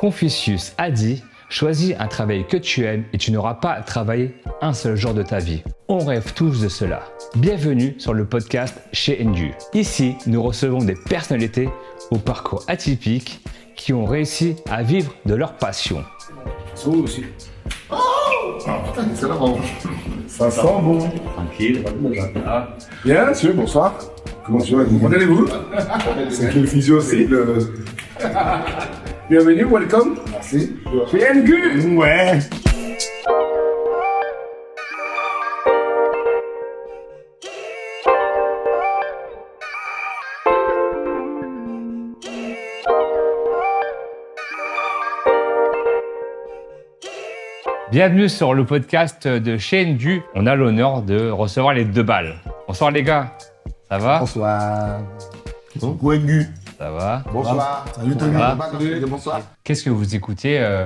Confucius a dit « Choisis un travail que tu aimes et tu n'auras pas à travailler un seul jour de ta vie ». On rêve tous de cela. Bienvenue sur le podcast chez NDU. Ici, nous recevons des personnalités au parcours atypique qui ont réussi à vivre de leur passion. Ça aussi. Oh putain, c'est là, bon. Ça sent bon. Tranquille. Bien, monsieur, bonsoir. Comment tu vas? Comment allez-vous? C'est que le physio, c'est le... Bienvenue, welcome. Merci. Chez NDU. Ouais. Bienvenue sur le podcast de chez NDU. On a l'honneur de recevoir les deux balles. Bonsoir les gars. Ça va? Bonsoir. NDU. Ça va? Bonsoir. Salut Tony. Bonsoir. Qu'est-ce que vous écoutiez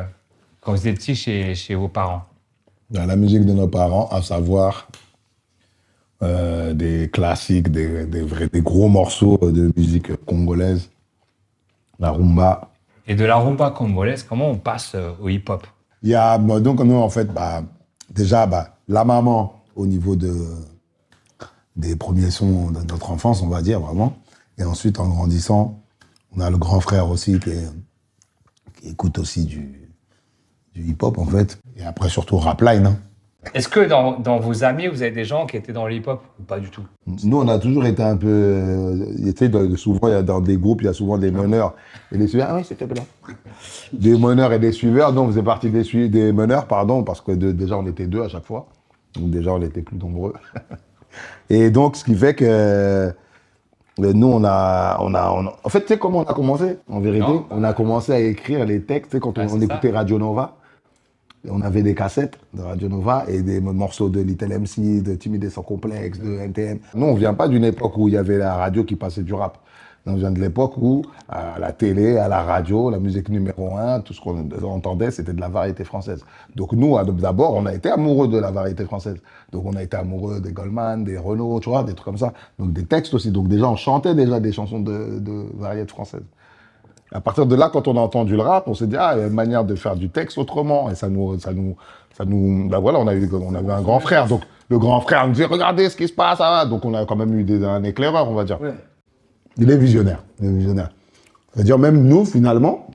quand vous étiez chez vos parents? La musique de nos parents, à savoir des classiques, des gros morceaux de musique congolaise, la rumba. Et de la rumba congolaise, comment on passe au hip-hop? Il y a, donc nous en fait, déjà, la maman au niveau des premiers sons de notre enfance, on va dire vraiment. Et ensuite, en grandissant, on a le grand frère aussi qui écoute aussi du hip-hop en fait. Et après, surtout Rapline. Hein. Est-ce que dans vos amis, vous avez des gens qui étaient dans le hip-hop ou pas du tout? Nous, on a toujours été un peu... souvent, dans des groupes, il y a souvent des meneurs et des suiveurs. Ah oui, c'était blanc. Des meneurs et des suiveurs. Nous, on faisait partie des meneurs, parce que déjà, on était deux à chaque fois. Donc déjà, on était plus nombreux. Et donc, ce qui fait que nous, en fait, tu sais comment on a commencé, en vérité? Non. On a commencé à écrire les textes, tu sais, quand on écoutait Radio Nova. On avait des cassettes de Radio Nova et des morceaux de Little MC, de Timide et sans complexe, de NTM. Nous, on vient pas d'une époque où il y avait la radio qui passait du rap. On vient de l'époque où, à la télé, à la radio, la musique numéro 1, tout ce qu'on entendait, c'était de la variété française. Donc nous, d'abord, on a été amoureux de la variété française. Donc on a été amoureux des Goldman, des Renaud, tu vois, des trucs comme ça. Donc des textes aussi. Donc déjà, on chantait déjà des chansons de variété française. À partir de là, quand on a entendu le rap, on s'est dit, il y a une manière de faire du texte autrement. Et voilà, on avait un grand frère. Donc, le grand frère nous disait, regardez ce qui se passe. Ah. Donc, on a quand même eu un éclaireur, on va dire. Ouais. Il est visionnaire. C'est-à-dire, même nous, finalement,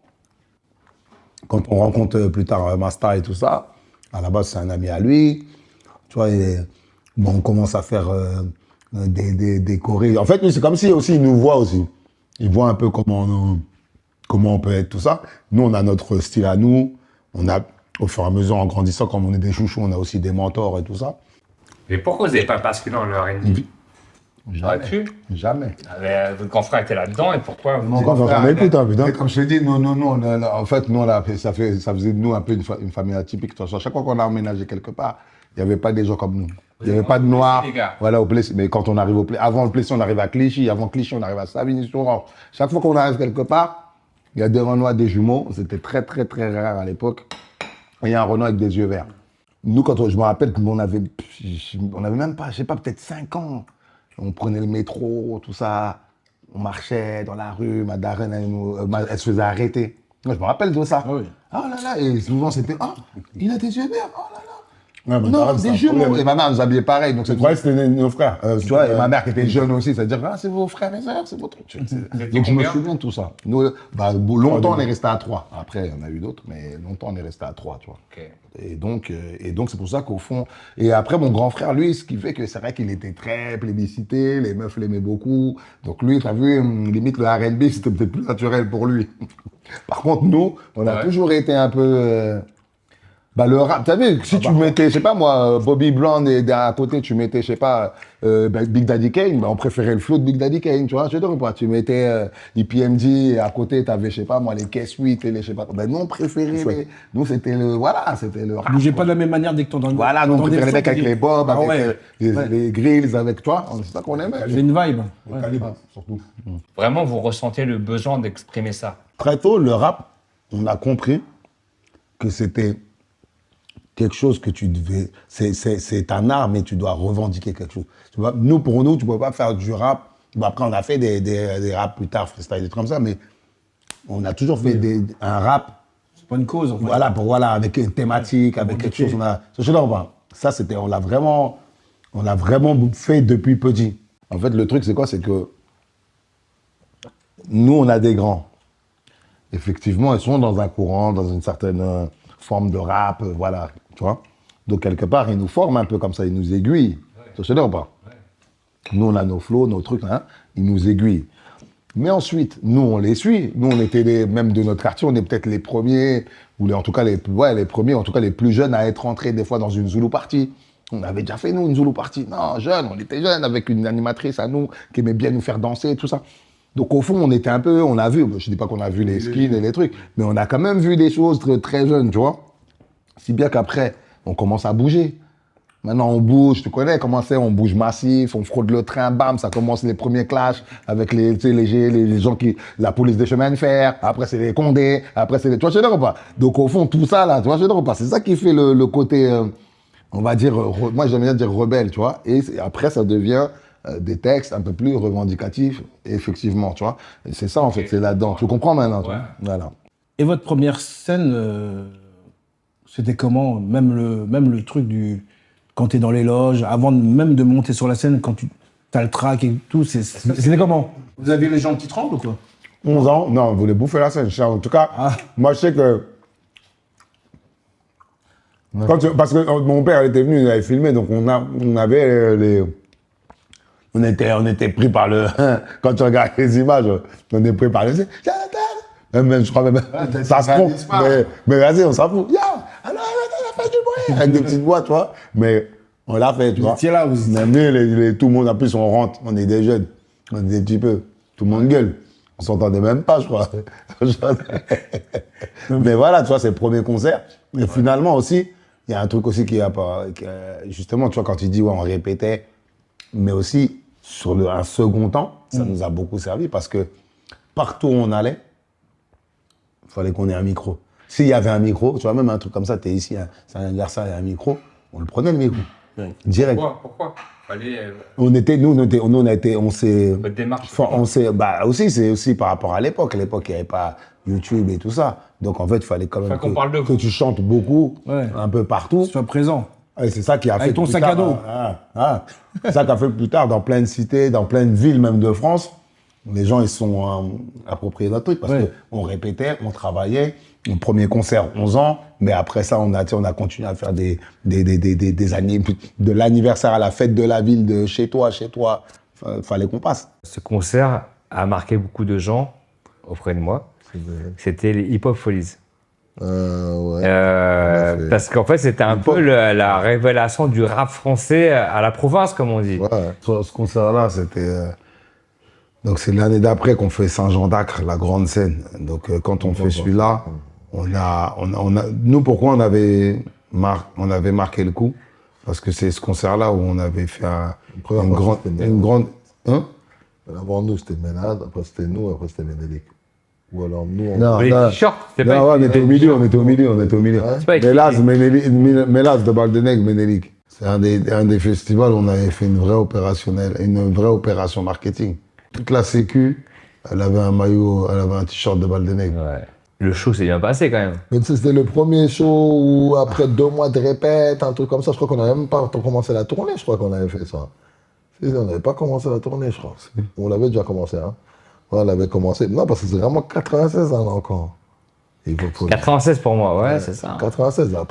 quand on rencontre plus tard Masta et tout ça, à la base, c'est un ami à lui. Tu vois, on commence à faire des chorés. En fait, lui, c'est comme si aussi, il nous voit aussi. Il voit un peu comment on peut être, tout ça. Nous, on a notre style à nous. On a, au fur et à mesure, en grandissant, comme on est des chouchous, on a aussi des mentors et tout ça. Mais pourquoi vous n'avez pas basculé dans le R&B? Jamais. Votre grand frère était là-dedans et pourquoi vous... Mon grand frère, écoute, putain. Comme je t'ai dit, en fait, ça faisait de nous un peu une famille atypique. À chaque fois qu'on a emménagé quelque part, il n'y avait pas des gens comme nous. Il n'y avait pas de noirs. Voilà, au Plessis. Mais quand on arrive avant le Plessis, on arrive à Clichy. Avant Clichy, on arrive à Savigny-sur-Orge. Chaque fois qu'on arrive quelque part, il y a des Renois, des jumeaux. C'était très, très, très rare à l'époque. Et il y a un Renoir avec des yeux verts. Nous, je me rappelle qu'on avait même pas, je sais pas, peut-être 5 ans. On prenait le métro, tout ça. On marchait dans la rue. Ma daronne, elle se faisait arrêter. Moi, je me rappelle de ça. Oui. Oh là là. Et souvent, c'était, il a des yeux verts. Oh là là. Ouais, Non, des jumeaux. Et ma mère nous habillait pareil. Donc, c'est vrai, c'était nos frères. Tu vois, et ma mère qui était jeune aussi, c'est-à-dire, c'est vos frères et sœurs, c'est votre truc. Donc, je me souviens de tout ça. Nous, longtemps, on est resté à 3. Après, il y en a eu d'autres, mais longtemps, on est resté à 3, tu vois. Okay. Et donc, c'est pour ça qu'au fond... Et après, mon grand frère, lui, ce qui fait que c'est vrai qu'il était très plébiscité, les meufs l'aimaient beaucoup. Donc, lui, t'as vu, limite, le R&B, c'était peut-être plus naturel pour lui. Par contre, nous, on a toujours été un peu... le rap, t'as vu, si tu mettais, je sais pas moi, Bobby Brown et à côté tu mettais, je sais pas, Big Daddy Kane, on préférait le flow de Big Daddy Kane, tu vois, je te dis pas, tu mettais EPMD et à côté t'avais, je sais pas moi, les K-Sweet et les, je sais pas, nous on préférait, nous c'était le rap. Bougez pas de la même manière dès que t'entends. Voilà, nous on préférait les mecs avec les bobs, avec les grills, avec toi, c'est ça qu'on aimait. J'ai une vibe. Le calibre, surtout. Vraiment, vous ressentez le besoin d'exprimer ça? Très tôt, le rap, on a compris que c'était quelque chose que tu devais... C'est un art, mais tu dois revendiquer quelque chose. Pour nous, tu ne peux pas faire du rap. Bon, après, on a fait des rap plus tard, freestyle, des trucs comme ça, mais on a toujours fait un rap C'est pas une cause, en fait. Voilà, avec une thématique, avec quelque chose. Ça, on l'a vraiment fait depuis petit. En fait, le truc, c'est quoi? C'est que nous, on a des grands. Effectivement, ils sont dans un courant, dans une certaine forme de rap, voilà, tu vois. Donc, quelque part, ils nous forment un peu comme ça, ils nous aiguillent. Tu sais ou pas? Nous, on a nos flows, nos trucs, hein, ils nous aiguillent. Mais ensuite, nous, on les suit. Nous, on était même de notre quartier, on est peut-être les premiers, ou en tout cas les premiers, en tout cas les plus jeunes à être entrés des fois dans une Zulu party. On avait déjà fait, nous, une Zulu party. Non, jeunes, on était jeunes, avec une animatrice à nous, qui aimait bien nous faire danser, tout ça. Donc, au fond, on était un peu, on a vu, je dis pas qu'on a vu les skins et les trucs, mais on a quand même vu des choses très, très jeunes, tu vois. Si bien qu'après, on commence à bouger. Maintenant, on bouge, tu connais comment c'est, on bouge massif, on fraude le train, bam, ça commence les premiers clashs avec les gens la police des chemins de fer, après c'est les Condés, après c'est les, tu vois, je sais pas. Donc, au fond, tout ça, là, tu vois, je sais pas. C'est ça qui fait le côté, on va dire, moi, j'aime bien dire rebelle, tu vois. Et après, ça devient des textes un peu plus revendicatifs, effectivement, tu vois. Et c'est ça, en fait, c'est là-dedans. Tu comprends maintenant, tu vois. Voilà. Et votre première scène, c'était comment? Même le truc du... Quand t'es dans les loges, avant même de monter sur la scène, quand t'as le track et tout, c'était comment? Vous aviez les jambes qui tremblent ou quoi? 11 ans, non, on voulait bouffer la scène. En tout cas, moi, je sais que... Parce que mon père, il était venu, il avait filmé, donc on avait les... On était pris par le... Quand tu regardes les images, on est pris par le... Même, je crois même... ça se trompe. Mais vas-y, on s'en fout. Yo, alors, on a fait du bruit. Avec des petites voix, tu vois. Mais on l'a fait, tu vois. Vous étiez là, vous étiez... On est venu, tout le monde, en plus, on rentre. On est des jeunes. On est des petits peu. Tout le monde gueule. On s'entendait même pas, je crois. Mais voilà, tu vois, c'est le premier concert. Et finalement aussi, il y a un truc aussi qui a pas... Justement, tu vois, quand tu dis, ouais, on répétait, mais aussi, sur un second temps, ça nous a beaucoup servi parce que partout où on allait, il fallait qu'on ait un micro. S'il y avait un micro, tu vois, même un truc comme ça, t'es ici, c'est un anniversaire, il y a un micro, on le prenait le micro. Direct. Pourquoi fallait, on s'est... Votre démarche. Aussi, c'est aussi par rapport à l'époque. À l'époque, il n'y avait pas YouTube et tout ça. Donc, en fait, il fallait quand même que tu chantes beaucoup, un peu partout. Sois présent. Et c'est ça qui a fait avec ton sac à dos. C'est ça qui a fait plus tard, dans plein de cités, dans plein de villes même de France, les gens, ils sont appropriés notre truc parce qu'on répétait, on travaillait. Mon premier concert, 11 ans, mais après ça, on a continué à faire des années, de l'anniversaire à la fête de la ville, de chez toi. Fallait qu'on passe. Ce concert a marqué beaucoup de gens auprès de moi. C'était les Hip Hop Folies. Parce qu'en fait, c'était un peu la révélation du rap français à la province, comme on dit. Ouais, ce concert-là, c'était... Donc, c'est l'année d'après qu'on fait Saint-Jean d'Acre, la grande scène. Donc, quand on fait celui-là, nous, pourquoi on avait marqué le coup? Parce que c'est ce concert-là où on avait fait une grande... Hein? Avant nous, c'était Ménade, après c'était nous, après c'était Ménélique. Ou alors nous, les t-shirts, c'était pas... on était au milieu. Mélas de Baldeneg, Ménélique. C'est un des festivals où on avait fait une vraie opération marketing. Toute la sécu, elle avait un maillot, elle avait un t-shirt de Baldeneg. Ouais. Le show s'est bien passé quand même. Mais c'était le premier show où, après 2 mois de répète, un truc comme ça, je crois qu'on n'avait même pas commencé la tournée, je crois qu'on avait fait ça. On n'avait pas commencé la tournée, je crois. On l'avait déjà commencé, hein. On l'avait commencé. Non, parce que c'est vraiment 96 ans encore. 96 pour moi, ouais, c'est ça. 96, là.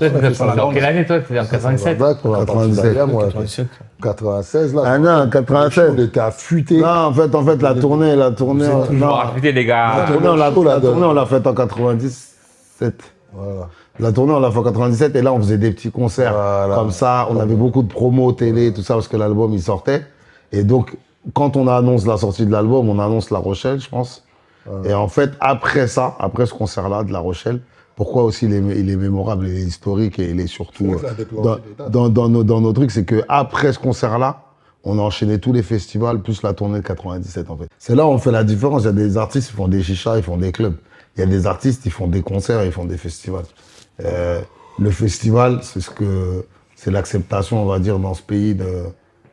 Dans quelle année, toi? T'étais en 87? 97. 96, là. Ah non, 96. On était affûtés. Non, en fait, la tournée... Toujours affûté, les gars. La tournée, on l'a faite en 97. Voilà. La tournée, on l'a fait en 97, et là, on faisait des petits concerts comme ça. On avait beaucoup de promos télé, tout ça, parce que l'album, il sortait. Et donc, quand on annonce la sortie de l'album, on annonce La Rochelle, je pense. Et en fait, après ça, après ce concert-là de La Rochelle, pourquoi aussi il est mémorable, il est historique et il est surtout dans nos trucs, c'est qu'après ce concert-là, on a enchaîné tous les festivals plus la tournée de 97 en fait. C'est là où on fait la différence. Il y a des artistes qui font des chichas, ils font des clubs. Il y a des artistes qui font des concerts, ils font des festivals. Le festival, c'est l'acceptation, on va dire, dans ce pays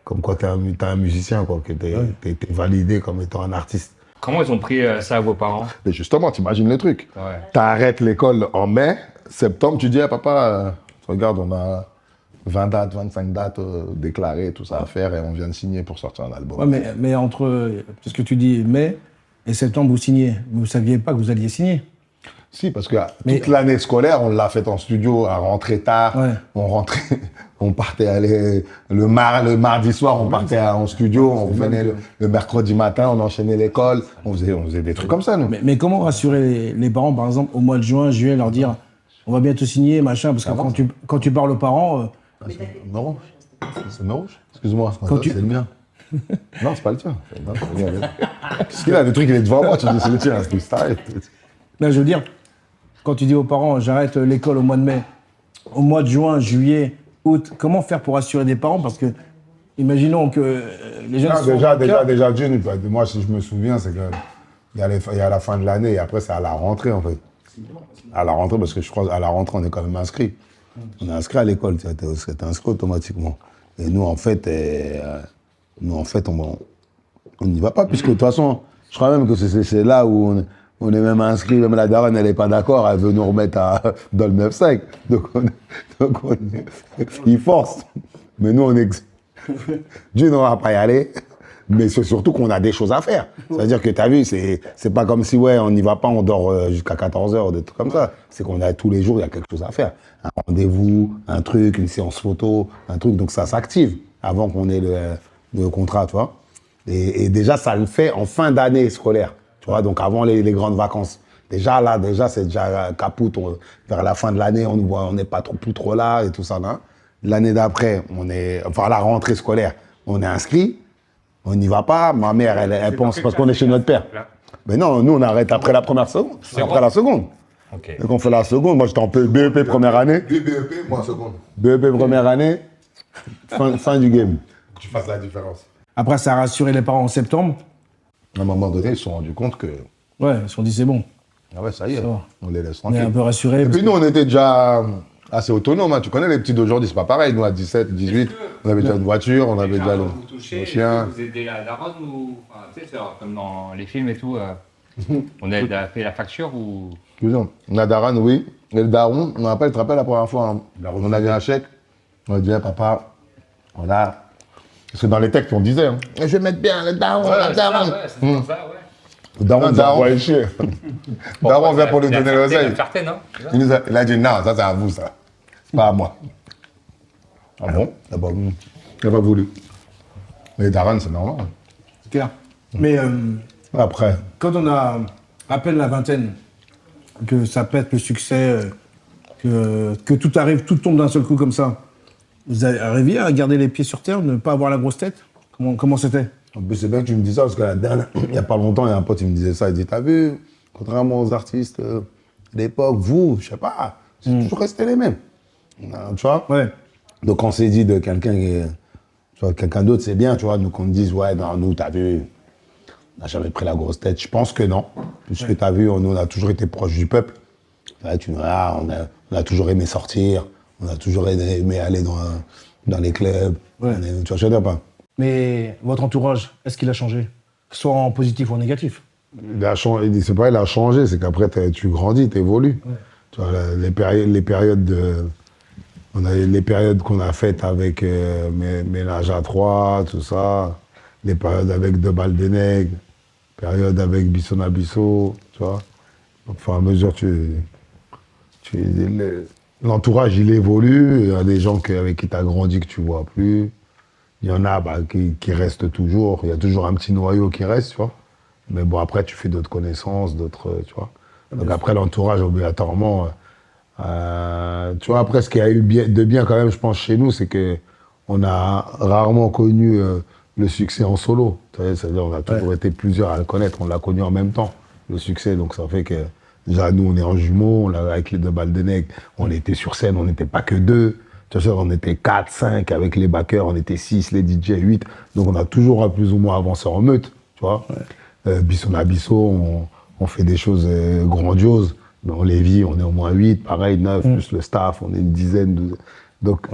comme quoi t'es un musicien, quoi, que t'es validé comme étant un artiste. Comment ils ont pris ça à vos parents? Mais justement, t'imagines le truc. Ouais. T'arrêtes l'école en mai, septembre, tu dis, ah, papa, regarde, on a 20 dates, 25 dates déclarées, tout ça à faire, et on vient de signer pour sortir un album. Ouais, mais entre ce que tu dis mai et septembre, vous signez. Vous ne saviez pas que vous alliez signer. Si, parce que toute l'année scolaire, on l'a faite en studio, à rentrer tard. Ouais. On partait aller le mardi soir, on partait en studio, on revenait le mercredi matin, on enchaînait l'école, on faisait des trucs comme ça, nous. Mais comment rassurer les parents, par exemple, au mois de juin, juillet, leur dire on va bientôt signer, machin, parce que quand tu parles aux parents. Non, c'est le rouge. Excuse-moi, c'est le mien. Non, c'est pas le tien. Non, c'est le mien. Qu'est-ce qu'il a? Le truc, il est devant moi, tu dis c'est le tien, c'est t'arrêtes. Là, je veux dire, quand tu dis aux parents j'arrête l'école au mois de mai, au mois de juin, juillet, août, comment faire pour rassurer des parents? Parce que, imaginons que les jeunes. Déjà, June, moi, si je me souviens, c'est qu'il y a la fin de l'année et après, c'est à la rentrée, en fait. À la rentrée, parce que je crois qu'à la rentrée, on est quand même inscrit. On est inscrit à l'école, tu es inscrit automatiquement. Et nous, en fait, on n'y va pas, puisque de toute façon, je crois même que c'est là où on est même inscrit, même la daronne, elle n'est pas d'accord, elle veut nous remettre dans le 9-5. Donc, il force. Mais nous, Dieu n'aura pas y aller. Mais c'est surtout qu'on a des choses à faire. C'est-à-dire que tu as vu, c'est pas comme si, on n'y va pas, on dort jusqu'à 14h, des trucs comme ça. C'est qu'on a tous les jours, il y a quelque chose à faire. Un rendez-vous, un truc, une séance photo, un truc. Donc ça s'active avant qu'on ait le contrat, tu vois. Et déjà, ça le fait en fin d'année scolaire, tu vois, donc avant les grandes vacances. Déjà, c'est déjà capoute. Vers la fin de l'année, on n'est pas plus trop là et tout ça. L'année d'après, à la rentrée scolaire, on est inscrit. On n'y va pas, ma mère, elle pense parce qu'on est chez notre père. Mais non, nous, on arrête après la première seconde. Après la seconde. Okay. Donc, on fait la seconde. Moi, j'étais en BEP première année. BEP, moi, seconde. BEP première année, fin du game. Que tu fasses la différence. Après, ça a rassuré les parents en septembre. À un moment donné, ils se sont rendus compte que... Ouais, ils se sont dit, c'est bon. Ah ouais, ça y est, on les laisse On est tranquilles. un peu rassurés. Et puis nous, on était déjà assez autonomes. Hein. Tu connais les petits d'aujourd'hui, c'est pas pareil. Nous, à 17, 18, on avait déjà une voiture, on avait déjà nos chiens. Vous aidez la daronne ou... Enfin, tu sais, comme dans les films et tout, on a fait la facture ou... La daronne, oui. Et le daron, on tu te rappelles la première fois, hein, on avait un chèque. On a dit, papa, voilà. Parce que dans les textes, on disait, hein, je vais mettre bien le daron, la daronne. C'est ça, ouais. Le daron, ouais, chier. Le daron vient pour lui donner l'oseille. Il a dit, non, ça, c'est à vous, ça. C'est pas à moi. Ah bon? Il n'a pas voulu. Mais daron, c'est normal. C'est clair. Mais après, quand on a à peine la vingtaine, que ça pète le succès, que tout arrive, tout tombe d'un seul coup comme ça, vous arriviez à garder les pieds sur terre, ne pas avoir la grosse tête? Comment c'était? En plus, c'est bien que tu me dis ça, parce que il n'y a pas longtemps, il y a un pote qui me disait ça. Il dit, t'as vu, contrairement aux artistes d'époque, vous, je sais pas, c'est toujours resté les mêmes. Tu vois? Ouais. Donc, on s'est dit de quelqu'un d'autre, c'est bien, tu vois, nous qu'on me dise, ouais, non, nous, t'as vu, on n'a jamais pris la grosse tête. Je pense que non. Puisque t'as vu, on a toujours été proche du peuple. Ouais, on a toujours aimé sortir, on a toujours aimé aller dans les clubs. Ouais. Tu vois, je veux dire pas. Mais votre entourage, est-ce qu'il a changé? Soit en positif ou en négatif? C'est pas il a changé, c'est qu'après tu grandis, tu évolues. Ouais. Tu vois, les périodes qu'on a faites avec Ménage à 3, tout ça, les périodes avec De Baldeneg, périodes avec Bisson à Bissot, tu vois. Au fur et à mesure, l'entourage, il évolue. Il y a des gens avec qui tu as grandi que tu vois plus. Il y en a qui restent toujours. Il y a toujours un petit noyau qui reste, tu vois. Mais bon, après, tu fais d'autres connaissances, tu vois. Donc après, l'entourage, obligatoirement... tu vois, après, ce qu'il y a eu de bien quand même, je pense, chez nous, c'est qu'on a rarement connu le succès en solo. C'est-à-dire, on a toujours été plusieurs à le connaître. On l'a connu en même temps, le succès. Donc ça fait que, déjà, nous, on est en jumeaux, avec les deux Baldeneg, on était sur scène, on n'était pas que deux. Tu vois, on était 4, 5, avec les backers, on était 6, les DJ 8. Donc on a toujours plus ou moins avancé en meute, tu vois. Ouais. Bisson à Bissot, on fait des choses grandioses. Dans Lévis, on est au moins 8, pareil, 9, plus le staff, on est une dizaine. 12. Donc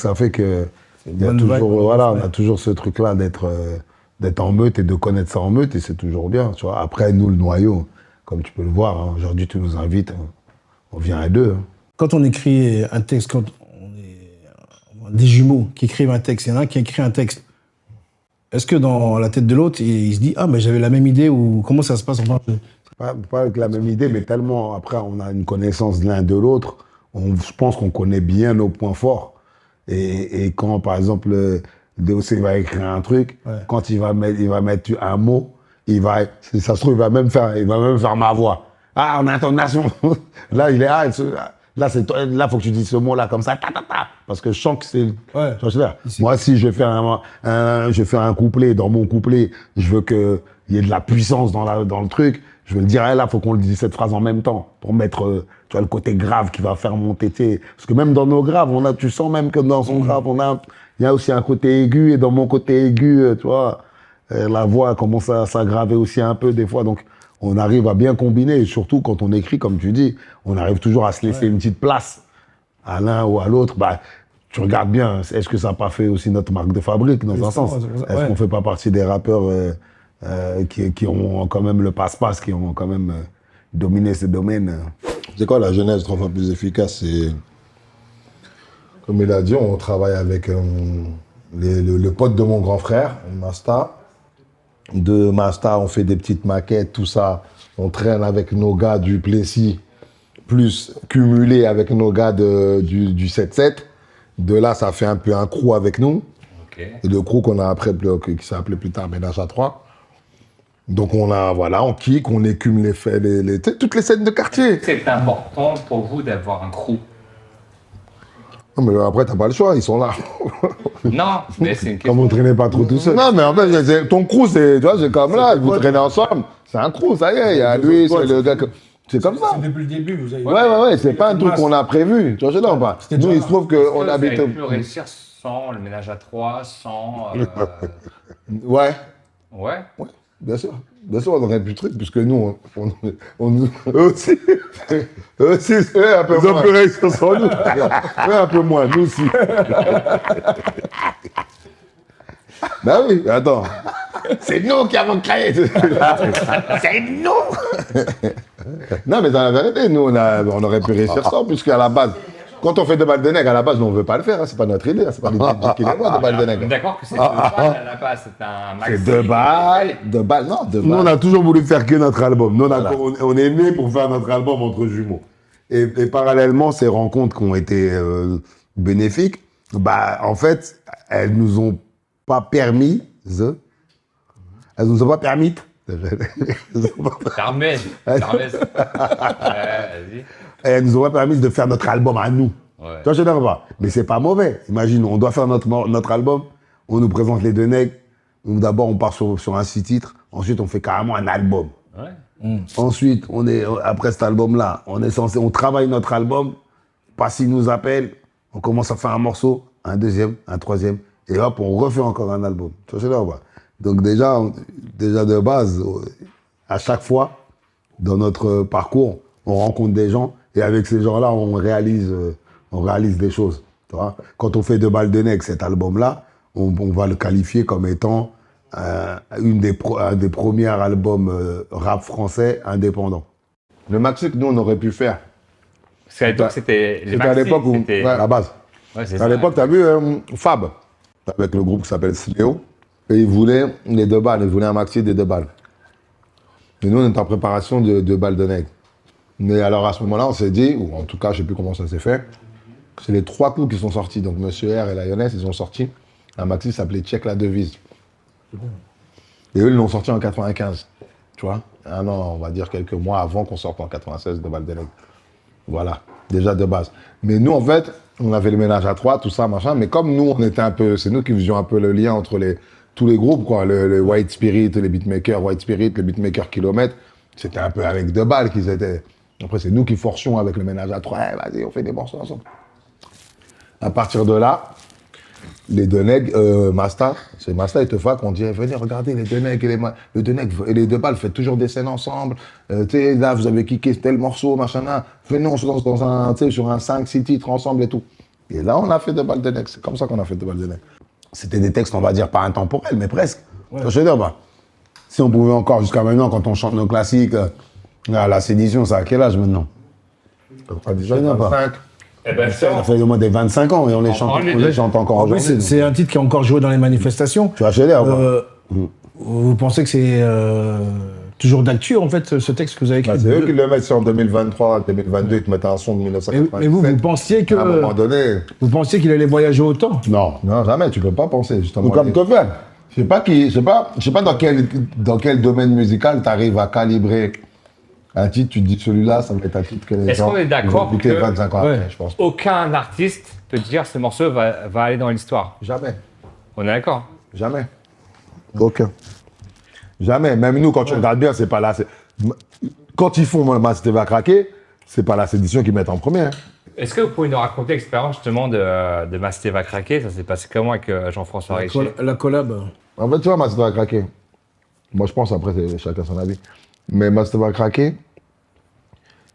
ça fait que on a toujours ce truc-là d'être d'être en meute et de connaître ça en meute, et c'est toujours bien, tu vois. Après, nous, le noyau, comme tu peux le voir, hein, aujourd'hui, tu nous invites, on vient à deux. Hein. Quand on écrit un texte, quand on est des jumeaux qui écrivent un texte, il y en a un qui écrit un texte, est-ce que dans la tête de l'autre, il se dit « Ah, mais j'avais la même idée » ou comment ça se passe enfin, Pas avec la même idée, mais tellement, après, on a une connaissance de l'un de l'autre, je pense qu'on connaît bien nos points forts. Et quand, par exemple, DOC va écrire un truc, quand il va mettre un mot, si ça se trouve, il va même faire ma voix. Ah, en intonation. Là, là, faut que tu dises ce mot-là comme ça, parce que je sens que c'est. Ouais. Moi, si je fais un couplet, dans mon couplet, je veux qu'il y ait de la puissance dans le truc. Je veux le dire, là, faut qu'on le dise cette phrase en même temps pour mettre, tu vois, le côté grave qui va faire monter. Parce que même dans nos graves, tu sens même que dans son grave, il y a aussi un côté aigu, et dans mon côté aigu, tu vois, la voix commence à s'aggraver aussi un peu des fois. Donc, on arrive à bien combiner, et surtout quand on écrit, comme tu dis, on arrive toujours à se laisser une petite place à l'un ou à l'autre. Bah, tu regardes bien, est-ce que ça n'a pas fait aussi notre marque de fabrique dans un sens? Est-ce qu'on fait pas partie des rappeurs qui ont quand même le passe-passe, qui ont quand même dominé ce domaine? C'est quoi la genèse 3 fois plus efficace? C'est, comme il a dit, on travaille avec le pote de mon grand frère, Masta. De Masta, on fait des petites maquettes, tout ça. On traîne avec nos gars du Plessis, plus cumulé avec nos gars du 7-7. De là, ça fait un peu un crew avec nous. Okay. Et le crew qu'on a après, qui s'est appelé plus tard Ménage à 3. Donc on kick, on écume toutes les scènes de quartier. C'est important pour vous d'avoir un crew? Non, mais après, t'as pas le choix, ils sont là. Non, mais c'est une question. Comme vous traînez pas trop tout seul. Non, mais en fait, ton crew, tu vois, c'est comme là, vous traînez ensemble. C'est un crew, ça y est, il y a lui, c'est le gars que... C'est comme ça. C'est depuis le début, vous avez... Ouais, c'est pas un truc qu'on a prévu. Tu vois, je sais pas. Nous, il se trouve qu'on habite... Vous pouvez réussir sans le ménage à 3, sans... Ouais. Ouais. Bien sûr, on aurait pu le truc, puisque nous, eux aussi, c'est un peu moins. Ils ont pu réussir sans nous. Eux un peu moins, nous aussi. Ben oui, attends. C'est nous qui avons créé. C'est nous. Non, mais dans la vérité, nous, on aurait pu réussir sans, puisqu'à la base, quand on fait de balles de nègre, à la base, nous, on ne veut pas le faire. Hein, c'est pas notre idée. C'est pas l'idée qui est moi, de balles de nègre. D'accord que c'est 2 balles à la base. C'est un maxi. C'est 2 balles. 2 balles, non, 2 balles. Nous, on a toujours voulu faire que notre album. Nous, on est nés pour faire notre album entre jumeaux. Et parallèlement, ces rencontres qui ont été bénéfiques, bah, en fait, elles nous ont pas permis. Elles nous ont pas permis. Vas-y. Elles nous ont pas permis de faire notre album à nous. Ouais. Tu vois, je ne sais pas. Mais c'est pas mauvais. Imagine, on doit faire notre album, on nous présente les deux nègres. D'abord, on part sur un 6 titres. Ensuite, on fait carrément un album. Ouais. Ensuite, après cet album-là, on travaille notre album. Passy nous appelle, on commence à faire un morceau, un deuxième, un troisième, et hop, on refait encore un album. Tu vois, je sais pas. Donc déjà de base, à chaque fois, dans notre parcours, on rencontre des gens, et avec ces gens-là, on réalise des choses. Tu vois. Quand on fait 2 balles de nègre, cet album-là, on va le qualifier comme étant un des premiers albums rap français indépendants. Le maxi que nous, on aurait pu faire. C'était à l'époque où, à la base. Ouais, à l'époque, tu as vu Fab, avec le groupe qui s'appelle Sléo, et ils voulaient les 2 balles, ils voulaient un maxi des 2 balles. Et nous, on est en préparation de 2 balles de nègre. Mais alors, à ce moment-là, on s'est dit, ou en tout cas, je ne sais plus comment ça s'est fait, c'est les 3 coups qui sont sortis. Donc, Monsieur R et Lioness, ils ont sorti un maxi qui s'appelait Check la devise. Et eux, ils l'ont sorti en 95. Tu vois, un an, on va dire quelques mois avant qu'on sorte en 96 de balles de nègre. Voilà, déjà de base. Mais nous, en fait, on avait le ménage à 3, tout ça, machin. Mais comme nous, on était un peu, c'est nous qui faisions un peu le lien entre tous les groupes, quoi. Le White Spirit, les beatmakers White Spirit, les beatmakers Kilomètre. C'était un peu avec 2 balles qu'ils étaient. Après, c'est nous qui forcions avec le ménage à 3. Hey, vas-y, on fait des morceaux ensemble. À partir de là, les 2 nègres, Masta, c'est Masta et Tefa qu'on dit, venez regarder les 2 nègres et les 2 balles, faites toujours des scènes ensemble. Tu sais, là, vous avez kické tel morceau, machin, là. Venez, on se lance sur un 5-6 titres ensemble et tout. Et là, on a fait 2 balles de nègres. C'est comme ça qu'on a fait 2 balles de nègres. C'était des textes, on va dire, pas intemporels, mais presque. Je veux dire, si on pouvait encore jusqu'à maintenant, quand on chante nos classiques, la sédition, c'est à quel âge maintenant? Déjà, 25. Ça fait au moins des 25 ans et on les chante encore aujourd'hui. C'est un titre qui est encore joué dans les manifestations. Tu vois, je veux dire, vous pensez que c'est toujours d'actu, en fait, ce texte que vous avez écrit? C'est eux qui le mettent sur 2023, 2022, ils te mettent un son de 1987. Mais vous pensiez que... À un moment donné... Vous pensiez qu'il allait voyager autant? Non, jamais, tu peux pas penser, justement. Ou comme te faire. Je sais pas dans quel domaine musical tu arrives à calibrer un titre, tu te dis celui-là, ça va être un titre que les Est-ce gens qu'on est d'accord vont écouter que 25 ans après, je pense. aucun artiste peut dire ce morceau va aller dans l'histoire? Jamais. On est d'accord? Jamais. Aucun. Jamais. Même nous, quand tu regardes bien, c'est pas là. Quand ils font Master va craquer, c'est pas la sédition qu'ils mettent en premier. Hein. Est-ce que vous pouvez nous raconter l'expérience justement de Master va craquer? Ça s'est passé comment avec Jean-François Richer? La collab. En fait, tu vois, Master va craquer. Moi, je pense, après, c'est chacun son avis. Mais Master va craquer,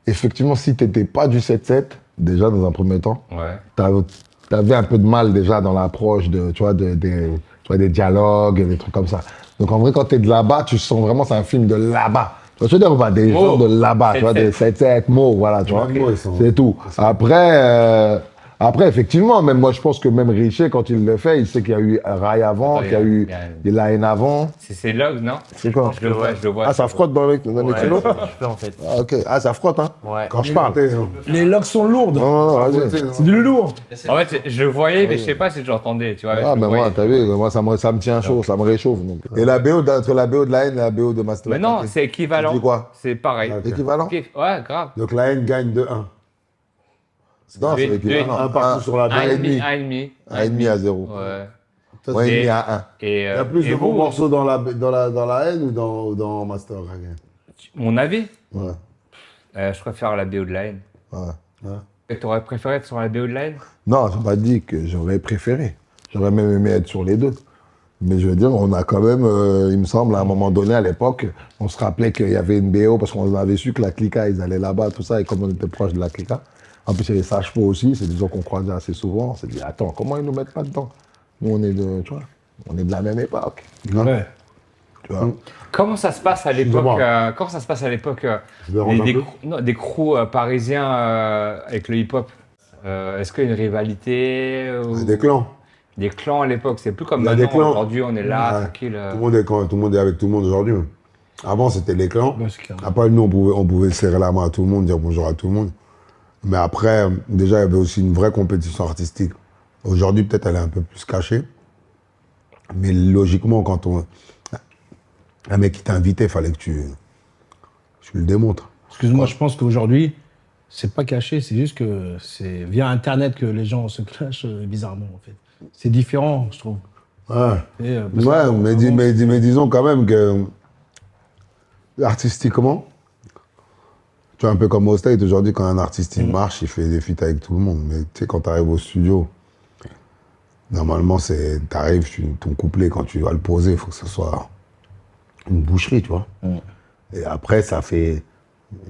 effectivement, si tu n'étais pas du 7-7, déjà dans un premier temps, tu avais un peu de mal déjà dans l'approche des dialogues et des trucs comme ça. Donc en vrai, quand tu es de là-bas, tu sens vraiment c'est un film de là-bas. Tu vois, je veux dire, des gens de là-bas, tu vois, des 7-7 mots, voilà, tu vois. C'est tout. Après, effectivement, même moi, je pense que même Richer, quand il le fait, il sait qu'il y a eu Rai avant, qu'il y a eu La Haine avant. C'est Log, non? C'est quoi? Je le vois. Ah, ça frotte dans les kilos? Je fais en fait. Ah, ok. Ah, ça frotte, hein? Ouais. Quand je parle. Les logs sont lourdes. Non, vas-y. C'est du lourd. En fait, je le voyais, mais je sais pas si je l'entendais, tu vois. Ah, mais moi, t'as vu, moi, ça me tient chaud, ça me réchauffe. Donc. Et la BO, entre la BO de La Haine et la BO de Master. Mais non, c'est équivalent. Tu dis quoi? C'est pareil. Équivalent? Ouais, grave. Donc La Haine gagne 2-1. Non, c'est équivalent. Un partout sur la 1,5. 1,5 à 0. Ouais. 1,5 à 1. Et, Il y a plus de bons morceaux dans la Haine ou dans Master? Mon avis? Ouais. Je préfère la BO de la Haine. Ouais. Et t'aurais préféré être sur la BO de la Haine? Non, j'ai pas dit que j'aurais préféré. J'aurais même aimé être sur les deux. Mais je veux dire, on a quand même, il me semble, à un moment donné, à l'époque, on se rappelait qu'il y avait une BO parce qu'on avait su que la Clica, ils allaient là-bas, tout ça, et comme on était proche de la Clica. En plus, il y avait Sage-Po aussi, c'est des gens qu'on croisait assez souvent. On s'est dit, attends, comment ils nous mettent pas dedans? Nous, on est de la même époque. Ouais. Tu vois? Comment ça se passe à l'époque des crews parisiens avec le hip-hop? Est-ce qu'il y a une rivalité Des clans. Des clans à l'époque, c'est plus comme Il y a des maintenant. clans. Aujourd'hui, on est là, tranquille. Tout le monde est avec tout le monde aujourd'hui. Avant, c'était les clans. Ouais, c'est clair. Après, nous, on pouvait serrer la main à tout le monde, dire bonjour à tout le monde. Mais après, déjà, il y avait aussi une vraie compétition artistique. Aujourd'hui, peut-être, elle est un peu plus cachée. Mais logiquement, quand un mec qui t'a invité, il fallait que tu le démontres. Excuse-moi, je pense qu'aujourd'hui, c'est pas caché, c'est juste que c'est via Internet que les gens se clashent bizarrement, en fait. C'est différent, je trouve. Ouais, mais disons quand même que artistiquement, tu vois, un peu comme au State, aujourd'hui, quand un artiste il marche, il fait des feats avec tout le monde. Mais tu sais, quand tu arrives au studio, normalement, t'arrives, ton couplet, quand tu vas le poser, il faut que ce soit une boucherie, tu vois. Et après, ça fait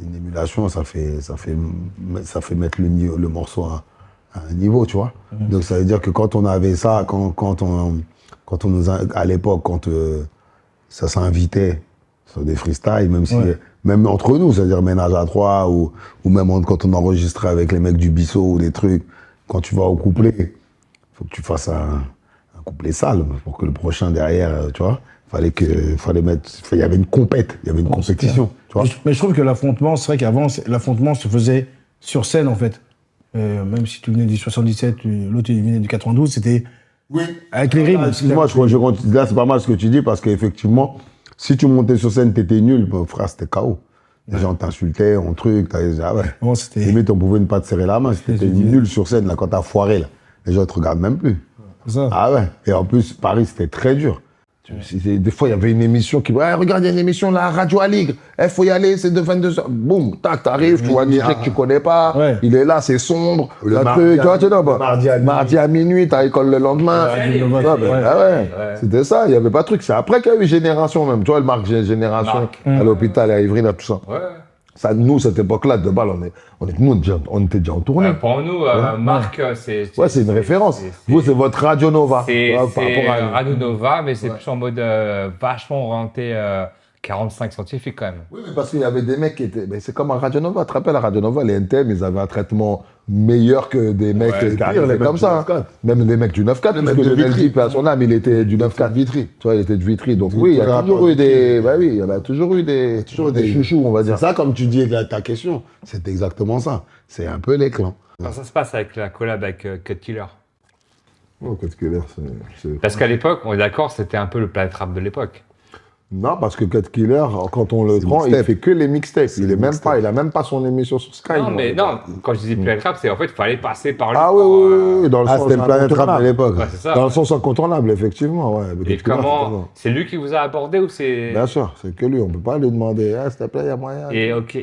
une émulation, ça fait mettre le morceau à un niveau, tu vois. Donc ça veut dire que quand on avait ça, à l'époque, quand ça s'invitait sur des freestyles, même entre nous, c'est-à-dire Ménage à 3 ou même quand on enregistrait avec les mecs du Bissau ou des trucs, quand tu vas au couplet, il faut que tu fasses un couplet sale pour que le prochain derrière, tu vois, il y avait une compète, il y avait une compétition, tu vois. Mais je trouve que l'affrontement, c'est vrai qu'avant, l'affrontement se faisait sur scène, en fait. Même si tu venais du 77, l'autre il venait du 92, c'était avec les rimes. Excuse-moi, là c'est pas mal ce que tu dis parce qu'effectivement, si tu montais sur scène, t'étais nul, frère, c'était KO. Les gens t'insultaient, on truc, limite on pouvait ne pas te serrer la main, si t'étais nul sur scène, là, quand t'as foiré, là, les gens te regardent même plus. C'est ça. Ah ouais, et en plus, Paris, c'était très dur. Des fois, il y avait une émission qui... regarde, il y a une émission, là, Radio Aligre. Faut y aller, c'est de 22h. Boum, tac, t'arrives, tu vois un DJ que tu connais pas. Ouais. Il est là, c'est sombre. Mardi à minuit, t'as école le lendemain. C'était ça, il n'y avait pas de truc. C'est après qu'il y a eu Génération même. Tu vois, le Marc Génération à l'hôpital, à Ivry, là, tout ça. Ouais. Ça, nous, cette époque-là, de balle, on était déjà en tournée. Pour nous, Marc, c'est... Ouais, c'est une référence. Vous, c'est votre Radio Nova. C'est Radio Nova, mais c'est plus en mode vachement orienté 45 scientifique quand même. Oui, mais parce qu'il y avait des mecs qui étaient... Mais c'est comme un Radio Nova. Tu te rappelles, à Radio Nova, les NTM, ils avaient un traitement meilleur que des mecs qui arrivaient comme ça. Même des mecs du 9-4, parce que le LG, à son âme, il était du 9-4 Vitry. Tu vois, il était de Vitry. Donc oui, il y a toujours eu des... Bah oui, il y en a toujours eu des chouchous, on va dire. C'est ça, comme tu dis, ta question. C'est exactement ça. C'est un peu les clans. Comment ça se passe avec la collab avec Cut Killer? Oh, Cut Killer, c'est... Parce qu'à l'époque, on est d'accord, c'était un peu le Planet Rap de l'époque. Non, parce que Cut Killer, quand on le prend, il fait que les mixtapes. Il a même pas son émission sur Sky. Non, mais non, quand je disais Planet Rap, c'est en fait, il fallait passer par lui. Ah oui, dans le sens c'était le Planet Rap de l'époque. Ouais, c'est ça. Dans le sens incontournable, effectivement. Ouais. Et comment, c'est lui qui vous a abordé ou c'est... Bien sûr, c'est que lui. On peut pas lui demander, s'il te plaît, il y a moyen. Et ok,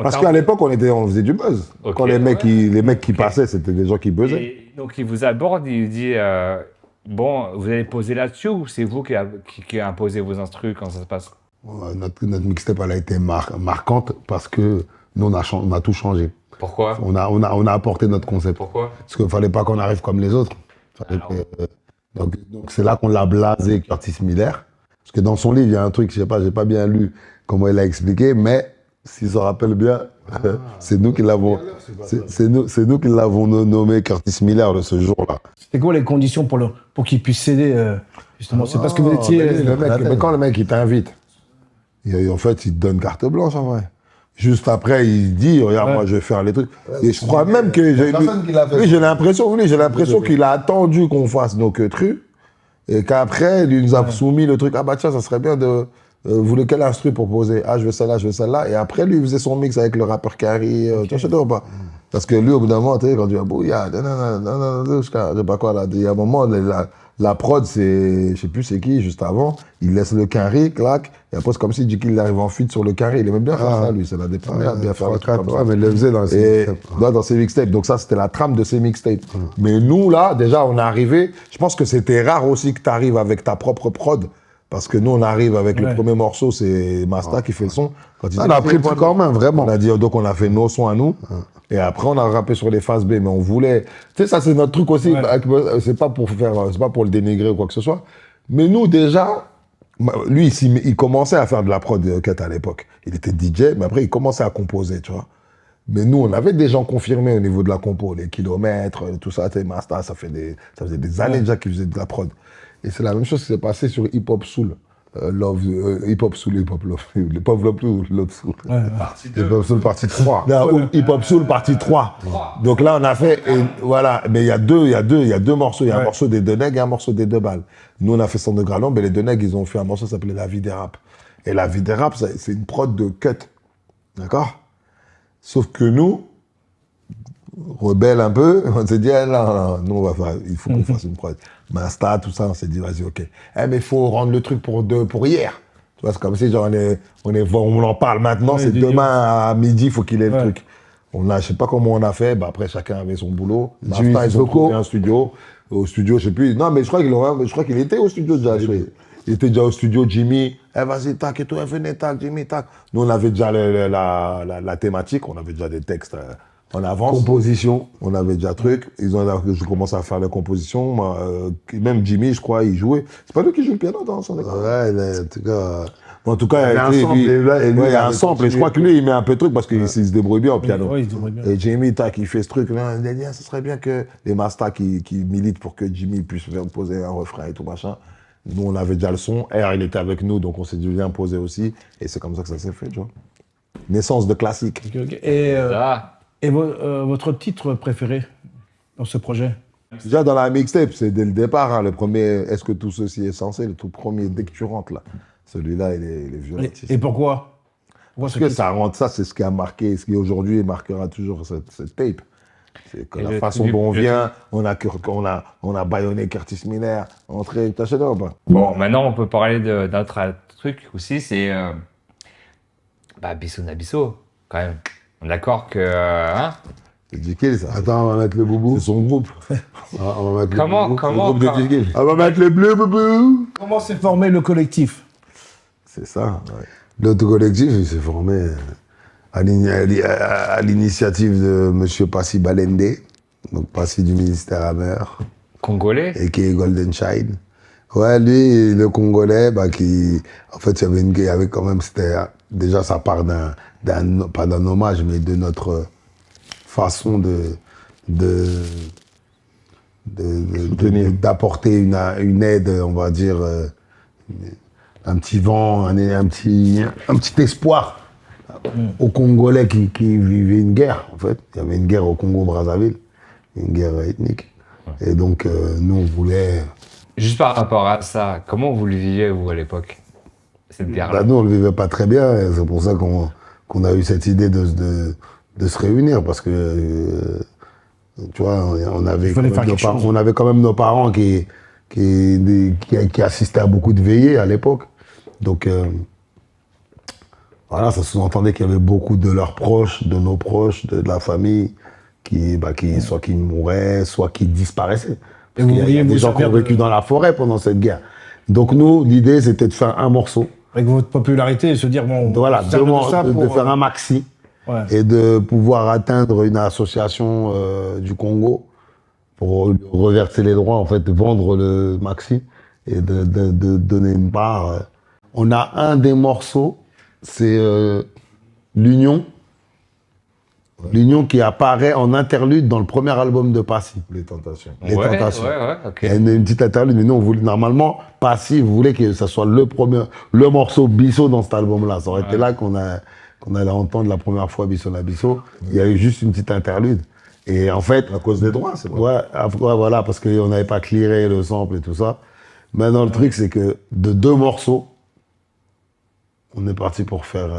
parce qu'à l'époque, on faisait du buzz. Okay, quand les mecs qui passaient, c'était des gens qui buzzaient. Et donc il vous aborde, il dit bon, vous allez poser là-dessus ou c'est vous qui a imposé vos instrus, quand ça se passe? Notre mixtape, elle a été marquante parce que nous, on a tout changé. Pourquoi? On a apporté notre concept. Pourquoi? Parce qu'il fallait pas qu'on arrive comme les autres. Donc c'est là qu'on l'a blasé, Curtis Miller. Parce que dans son livre, il y a un truc, je sais pas, j'ai pas bien lu comment il a expliqué, mais s'il se rappelle bien, c'est nous qui l'avons nommé Curtis Miller de ce jour-là. C'était quoi les conditions pour qu'il puisse céder justement? C'est parce que vous étiez... Mais quand le mec il t'invite, en fait, il te donne carte blanche en vrai. Juste après, il dit, regarde, moi, je vais faire les trucs. Et je crois même que j'ai l'impression qu'il a attendu qu'on fasse nos queues et qu'après, il nous a soumis le truc. Ah bah tiens, ça serait bien de... vous voulez quel instru proposer? Ah, je veux celle-là, je veux celle-là. Et après, lui, il faisait son mix avec le rappeur Carrie. Tu sais ou pas? Parce que lui, au bout d'un moment, tu sais, quand tu vas bouillard, je sais pas quoi, là, il y a un moment, la prod, c'est, je sais plus c'est qui, juste avant, il laisse le carré, clac, et après, c'est comme si il arrive en fuite sur le carré. Il aimait bien faire ça, lui, c'est la dépense, bien faire le truc comme ça. Mais il le faisait dans ses mixtapes. Dans ses mixtapes. Donc ça, c'était la trame de ses mixtapes. Mais nous, là, déjà, on est arrivé, je pense que c'était rare aussi que tu arrives avec ta propre prod. Parce que nous, on arrive avec le premier morceau, c'est Masta qui fait le son. Quand on a pris le truc en main, vraiment. On a dit, donc on a fait nos sons à nous. Et après, on a rappé sur les phases B. Mais on voulait... Tu sais, ça, c'est notre truc aussi. C'est pas pour le dénigrer ou quoi que ce soit. Mais nous, déjà, lui, il commençait à faire de la prod Cut à l'époque. Il était DJ, mais après, il commençait à composer, tu vois. Mais nous, on avait des gens confirmés au niveau de la compo, les kilomètres, tout ça. Tu sais, Masta, ça faisait des années déjà qu'il faisait de la prod. Et c'est la même chose qui s'est passé sur Hip Hop Soul. Hip Hop Soul, Hip Hop Love. Hip Hop Love ou Love Soul. Partie 2. Hip Hop Soul partie 3. Hip Hop Soul partie 3. Donc là, on a fait, voilà. Mais il y a deux morceaux. Il y a un morceau des Deux Nègres et un morceau des Deux Balles. Nous, on a fait Son de Gralon, mais les Deux Nègres, ils ont fait un morceau qui s'appelait La Vie des Rap. Et La Vie des Rap, c'est une prod de Cut. D'accord? Sauf que nous, rebelle un peu, on s'est dit, nous, il faut qu'on fasse une prod. Masta, tout ça, on s'est dit, vas-y, ok. Mais il faut rendre le truc pour hier. Tu vois, c'est comme si, genre, on en parle maintenant, c'est demain à midi, il faut qu'il ait le truc. Je sais pas comment on a fait, après, chacun avait son boulot. Masta, ils ont trouvé un studio. Au studio, je sais plus. Non, mais je crois qu'il était au studio déjà. Il était déjà au studio, Jimmy. Vas-y, tac, et toi, venez, tac, Jimmy, tac. Nous, on avait déjà la thématique, on avait déjà des textes en avance. Composition. On avait déjà truc. Je commençais à faire les compositions. Même Jimmy, je crois, il jouait. C'est pas lui qui joue le piano dans son école. Ouais, en tout cas. En tout cas, il y a un sample. Et je crois que lui, il met un peu de truc parce qu'il se débrouille bien au piano. Oui, il se débrouille bien. Et Jimmy, tac, il fait ce truc-là. Il a dit, ce serait bien que les Masta qui militent pour que Jimmy puisse poser un refrain et tout machin. Nous, on avait déjà le son. R, il était avec nous, donc on s'est dit, viens poser aussi. Et c'est comme ça que ça s'est fait, tu vois. Naissance de classique. Et votre titre préféré dans ce projet? Déjà dans la mixtape, c'est dès le départ, le premier, est-ce que tout ceci est censé, le tout premier, dès que tu rentres là. Celui-là, il est violent. Et pourquoi? Parce que ça rentre, ça, c'est ce qui a marqué, ce qui aujourd'hui marquera toujours cette tape. C'est que la façon dont on vient, on a bâillonné Curtis Miller, entré, t'as acheté ou pas? Bon, maintenant, on peut parler d'un autre truc aussi, c'est Bissou Nabisso, quand même. On est d'accord que... C'est J-Kill, ça. Attends, on va mettre le boubou. C'est son groupe. Comment le groupe de J-Kill. On va mettre le bleu, boubou. Comment s'est formé le collectif? C'est ça, ouais. L'autre collectif, il s'est formé à l'initiative de M. Passy Balende, donc Passy du ministère Amer. Congolais. Et qui est Golden Shine. Ouais, lui, le Congolais, qui, en fait, il y avait quand même, c'était, déjà, ça part pas d'un hommage, mais de notre façon d'apporter une aide, on va dire, un petit vent, un petit espoir aux Congolais qui vivaient une guerre, en fait. Il y avait une guerre au Congo-Brazzaville, une guerre ethnique. Et donc, nous, on voulait... Juste par rapport à ça, comment vous le viviez, vous, à l'époque, cette guerre-là? Nous, on ne le vivait pas très bien. C'est pour ça qu'on a eu cette idée de se réunir. Parce que, tu vois, on avait quand même nos parents qui assistaient à beaucoup de veillées à l'époque. Donc, voilà, ça sous-entendait qu'il y avait beaucoup de leurs proches, de nos proches, de la famille, soit qui mouraient, soit qui disparaissaient. Parce qu'il y a des gens qui ont vécu dans la forêt pendant cette guerre. Donc nous, l'idée, c'était de faire un morceau. Avec votre popularité, se dire, bon... Voilà, de faire un maxi. Ouais. Et de pouvoir atteindre une association du Congo pour reverser les droits, en fait, de vendre le maxi et de donner une part. On a un des morceaux, c'est l'Union. L'Union qui apparaît en interlude dans le premier album de Passy. Les Tentations. Les Tentations. Ouais, ok. Il y a une petite interlude, mais nous, on voulait, normalement, Passy voulait que ça soit le morceau Bisso dans cet album-là. Ça aurait été là qu'on allait entendre la première fois Bisso la Bisso. Il y a eu juste une petite interlude. Et en fait... À cause des droits, c'est vrai. Ouais, voilà, parce qu'on n'avait pas clearé le sample et tout ça. Maintenant, le truc, c'est que de 2 morceaux, on est parti pour faire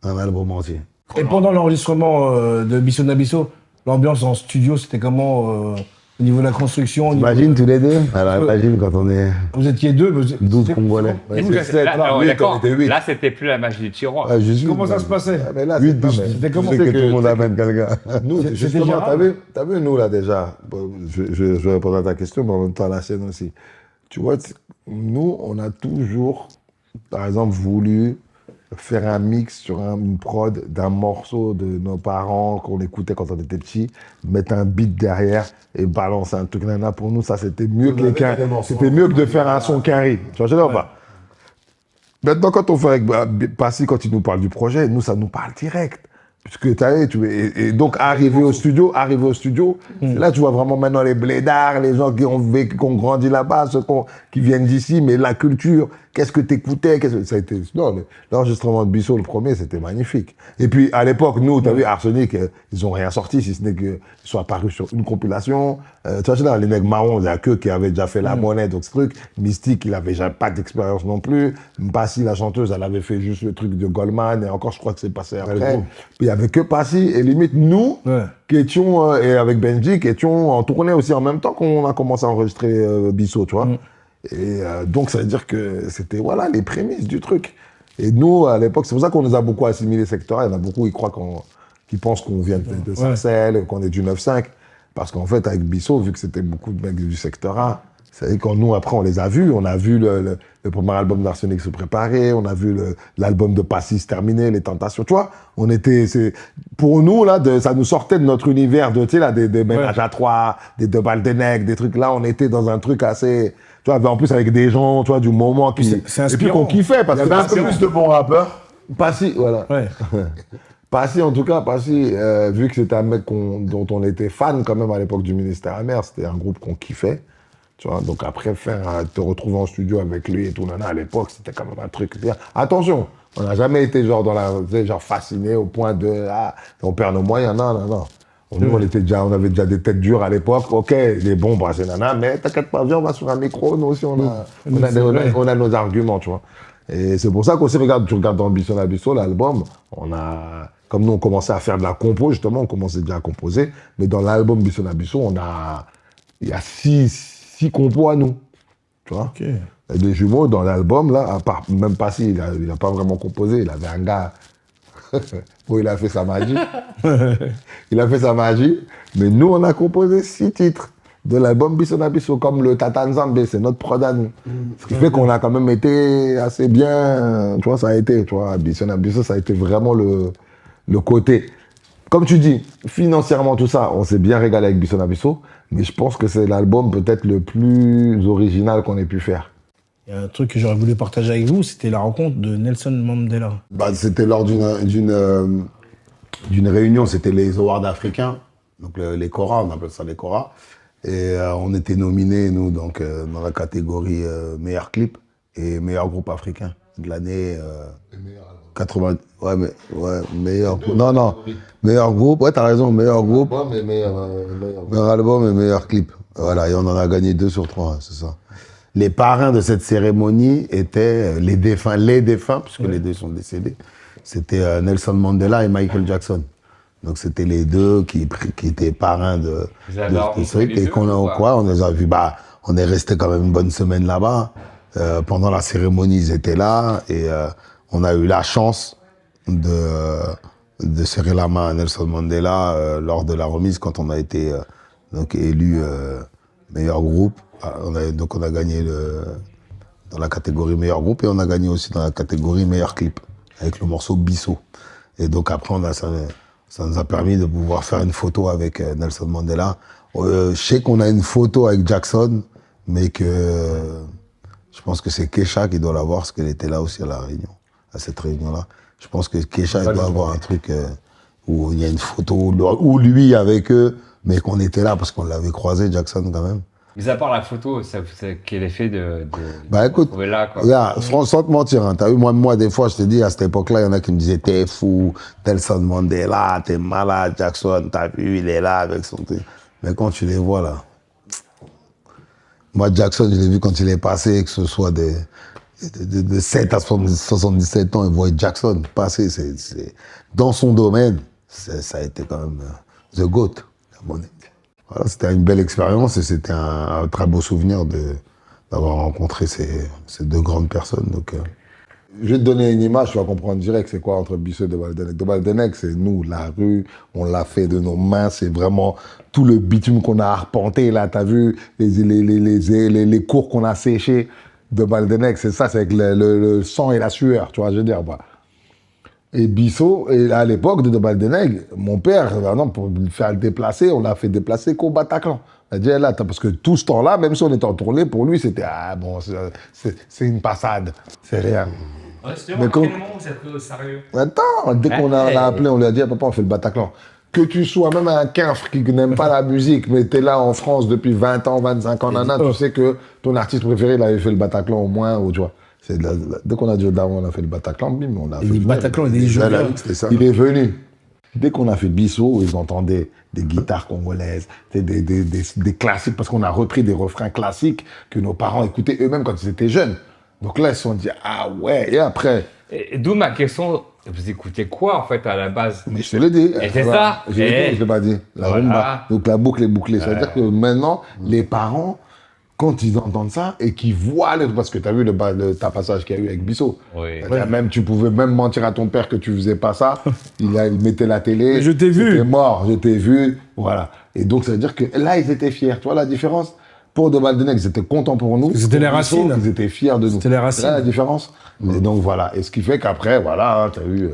un album entier. Et pendant l'enregistrement de Bisso Nabisso, l'ambiance en studio, c'était comment au niveau de la construction? Imagine tous les deux. Alors imagine quand on est... Vous étiez 2, 12 Congolais. Là, c'était plus la magie du tiroir. Comment ça se passait? C'était comment que tout le monde amène quelqu'un. Nous, justement, t'as vu, nous, là, déjà, je vais répondre à ta question, mais en même temps à la sienne aussi. Tu vois, nous, on a toujours, par exemple, voulu faire un mix sur une prod d'un morceau de nos parents qu'on écoutait quand on était petit, mettre un beat derrière et balancer un truc. Pour nous, ça, c'était mieux que de faire un son carré. Tu vois, je sais pas. Maintenant, quand on fait avec Passy, quand il nous parle du projet, nous, ça nous parle direct. Puisque et donc, arriver au studio, là, tu vois vraiment maintenant les blédards, les gens qui ont grandi là-bas, ceux qui viennent d'ici, mais la culture, qu'est-ce que t'écoutais, ça a été, non, l'enregistrement de Bisso, le premier, c'était magnifique. Et puis, à l'époque, nous, t'as vu, Arsenic, ils ont rien sorti, si ce n'est qu'ils sont apparus sur une compilation. Tu vois, les nègres marrons, il y a que qui avaient déjà fait la monnaie, donc ce truc. Mystique, il avait déjà pas d'expérience non plus. Passy, la chanteuse, elle avait fait juste le truc de Goldman, et encore, je crois que c'est passé après. Puis, il y avait que Passy, et limite, nous, qui étions, et avec Benji, qui étions en tournée aussi en même temps qu'on a commencé à enregistrer Bisso, tu vois. Et donc, ça veut dire que c'était, voilà, les prémices du truc. Et nous, à l'époque, c'est pour ça qu'on nous a beaucoup assimilés secteur. Il y en a beaucoup, ils croient qui pensent qu'on vient de Sarcelles, qu'on est du 9-5. Parce qu'en fait, avec Bisso, vu que c'était beaucoup de mecs du secteur A, c'est quand nous, après, on les a vus. On a vu le premier album d'Arsenic se préparer. On a vu l'album de Passy se terminer, Les Tentations. Tu vois, pour nous, là, ça nous sortait de notre univers de, tu sais, là, des ménages à 3, des 2 balles des nègres, des trucs là. On était dans un truc assez, tu vois, en plus avec des gens, tu vois, du moment qui, et puis qu'on kiffait. Parce il y avait un peu plus de bons rappeurs. Passy, voilà. Ouais. Passy, en tout cas, vu que c'était un mec dont on était fan quand même à l'époque du ministère Amer, c'était un groupe qu'on kiffait. Tu vois, donc après, te retrouver en studio avec lui et tout, à l'époque, c'était quand même un truc bien. Attention, on n'a jamais été genre fasciné au point de, on perd nos moyens, non. Nous, on avait déjà des têtes dures à l'époque. Ok, les bons, c'est nana, mais t'inquiète pas, viens, on va sur un micro, nous aussi, on a nos arguments, tu vois. Et c'est pour ça qu'aussi, tu regardes dans Bisso la Bisso, l'album, comme nous, on commençait à faire de la compo, justement, on commençait déjà à composer, mais dans l'album Bisso la Bisso, il y a 6 compos à nous, tu vois. Okay. Et des jumeaux dans l'album, là, à part, même Passy, il n'a pas vraiment composé, il avait un gars, il a fait sa magie. Mais nous, on a composé 6 titres de l'album Bisso la Bisso, comme le Tata Nzambe, c'est notre prod à nous. Ce qui fait qu'on a quand même été assez bien, tu vois, ça a été, tu vois, Bisso la Bisso, ça a été vraiment le le côté, comme tu dis, financièrement, tout ça, on s'est bien régalé avec Bisso Nabisso, mais je pense que c'est l'album peut-être le plus original qu'on ait pu faire. Il y a un truc que j'aurais voulu partager avec vous, c'était la rencontre de Nelson Mandela. C'était lors d'une réunion, c'était les awards africains, donc les Cora, on appelle ça les Cora. Et on était nominés, nous, donc, dans la catégorie meilleur clip et meilleur groupe africain de l'année 80. Ouais, meilleur groupe. Non, meilleur groupe, ouais, t'as raison, meilleur groupe. Meilleur album et meilleur clip. Voilà, et on en a gagné 2 sur 3, c'est ça. Les parrains de cette cérémonie étaient les défunts, puisque les deux sont décédés. C'était Nelson Mandela et Michael Jackson. Donc c'était les deux qui étaient parrains de ce truc. Et on les a vus, on est resté quand même une bonne semaine là-bas. Pendant la cérémonie, ils étaient là et on a eu la chance de serrer la main à Nelson Mandela lors de la remise quand on a été donc élu meilleur groupe. Donc on a gagné dans la catégorie meilleur groupe et on a gagné aussi dans la catégorie meilleur clip avec le morceau Bisso. Et donc après ça nous a permis de pouvoir faire une photo avec Nelson Mandela. Je sais qu'on a une photo avec Jackson, mais que je pense que c'est Kesha qui doit l'avoir parce qu'elle était là aussi à cette réunion-là. Je pense que Kesha doit avoir un truc où il y a une photo où lui avec eux, mais qu'on était là parce qu'on l'avait croisé, Jackson quand même. Mais à part la photo, quel effet de écoute, trouver là, quoi. Là, sans te mentir, hein, t'as vu, moi, des fois, je te dis, à cette époque-là, il y en a qui me disaient, t'es fou, Nelson Mandela, t'es malade, Jackson, t'as vu, il est là avec son truc. Mais quand tu les vois, là, moi, Jackson, je l'ai vu quand il est passé, que ce soit de 7 à 77 ans, il voit Jackson passer, dans son domaine, ça a été quand même the GOAT, à mon avis. Voilà, c'était une belle expérience et c'était un très beau souvenir d'avoir rencontré ces 2 grandes personnes. Donc, je vais te donner une image, tu vas comprendre direct c'est quoi entre Bisso et Debaldenec. Debaldenec, c'est nous, la rue, on l'a fait de nos mains, c'est vraiment tout le bitume qu'on a arpenté, là, t'as vu, les cours qu'on a séchés. Debaldenec, c'est ça, c'est avec le sang et la sueur, tu vois, je veux dire. Et Bisso, et à l'époque de Debaldenec, mon père, pour le faire déplacer, on l'a fait déplacer qu'au Bataclan. Il a dit, là, parce que tout ce temps-là, même si on était en tournée, pour lui, c'était, c'est une passade, c'est rien. Ouais, c'était quel moment où c'est pris au sérieux? Attends, dès qu'on l'a appelé, on lui a dit, papa, on fait le Bataclan. Que tu sois même un quinfre qui n'aime pas la musique, mais t'es là en France depuis 20 ans, 25 ans, tu sais que ton artiste préféré, il avait fait le Bataclan au moins, ou tu vois. Dès qu'on a dit on a fait le Bataclan, bim, on a fait le Bataclan, il est venu. Dès qu'on a fait Bisso, ils entendaient des guitares congolaises, des classiques, parce qu'on a repris des refrains classiques que nos parents écoutaient eux-mêmes quand ils étaient jeunes. Donc là, ils se sont dit, ah ouais, et après... Et d'où ma question, vous écoutez quoi en fait à la base? Mais je te l'ai dit. Et c'est ça. Je ne l'ai pas dit. La rumba. Donc la boucle est bouclée. Ça veut dire que maintenant, les parents... Quand ils entendent ça et qu'ils voient, parce que tu as vu le tapassage qu'il y a eu avec Bisso. Oui. Même, tu pouvais même mentir à ton père que tu faisais pas ça. Il mettait la télé. Mais je t'ai vu. C'était mort, je t'ai vu. Voilà. Et donc, ça veut dire que là, ils étaient fiers. Tu vois la différence? Pour Debaldenec, ils étaient contents pour nous. C'était les racines. Ils étaient fiers de nous. C'était les racines. Là, la différence. Et donc, voilà. Et ce qui fait qu'après, voilà, tu as vu,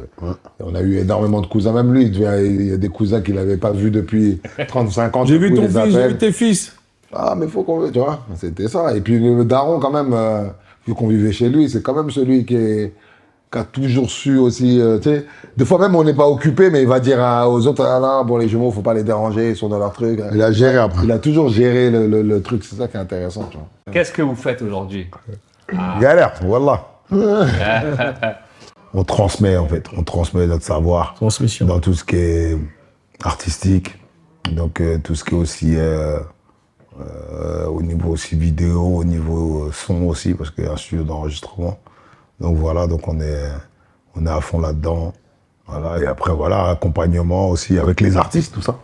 on a eu énormément de cousins. Même lui, il y a des cousins qu'il n'avait pas vus depuis 35 ans. J'ai vu ton fils, j'ai vu tes fils. Ah, mais faut qu'on... Tu vois, c'était ça. Et puis le daron, quand même, vu qu'on vivait chez lui, c'est quand même celui qui a toujours su aussi, tu sais... Des fois même, on n'est pas occupé, mais il va dire aux autres, ah là, bon, les jumeaux, faut pas les déranger, ils sont dans leur truc. Il a géré après. Il a toujours géré le truc, c'est ça qui est intéressant, tu vois. Qu'est-ce que vous faites aujourd'hui? Galère, voilà. On transmet, en fait. On transmet notre savoir. Transmission. Dans tout ce qui est artistique. Donc, tout ce qui est aussi... au niveau aussi vidéo, au niveau son aussi, parce qu'il y a un studio d'enregistrement. Donc voilà, donc on est à fond là-dedans. Voilà, et après, voilà, accompagnement aussi avec les artistes, tout ça.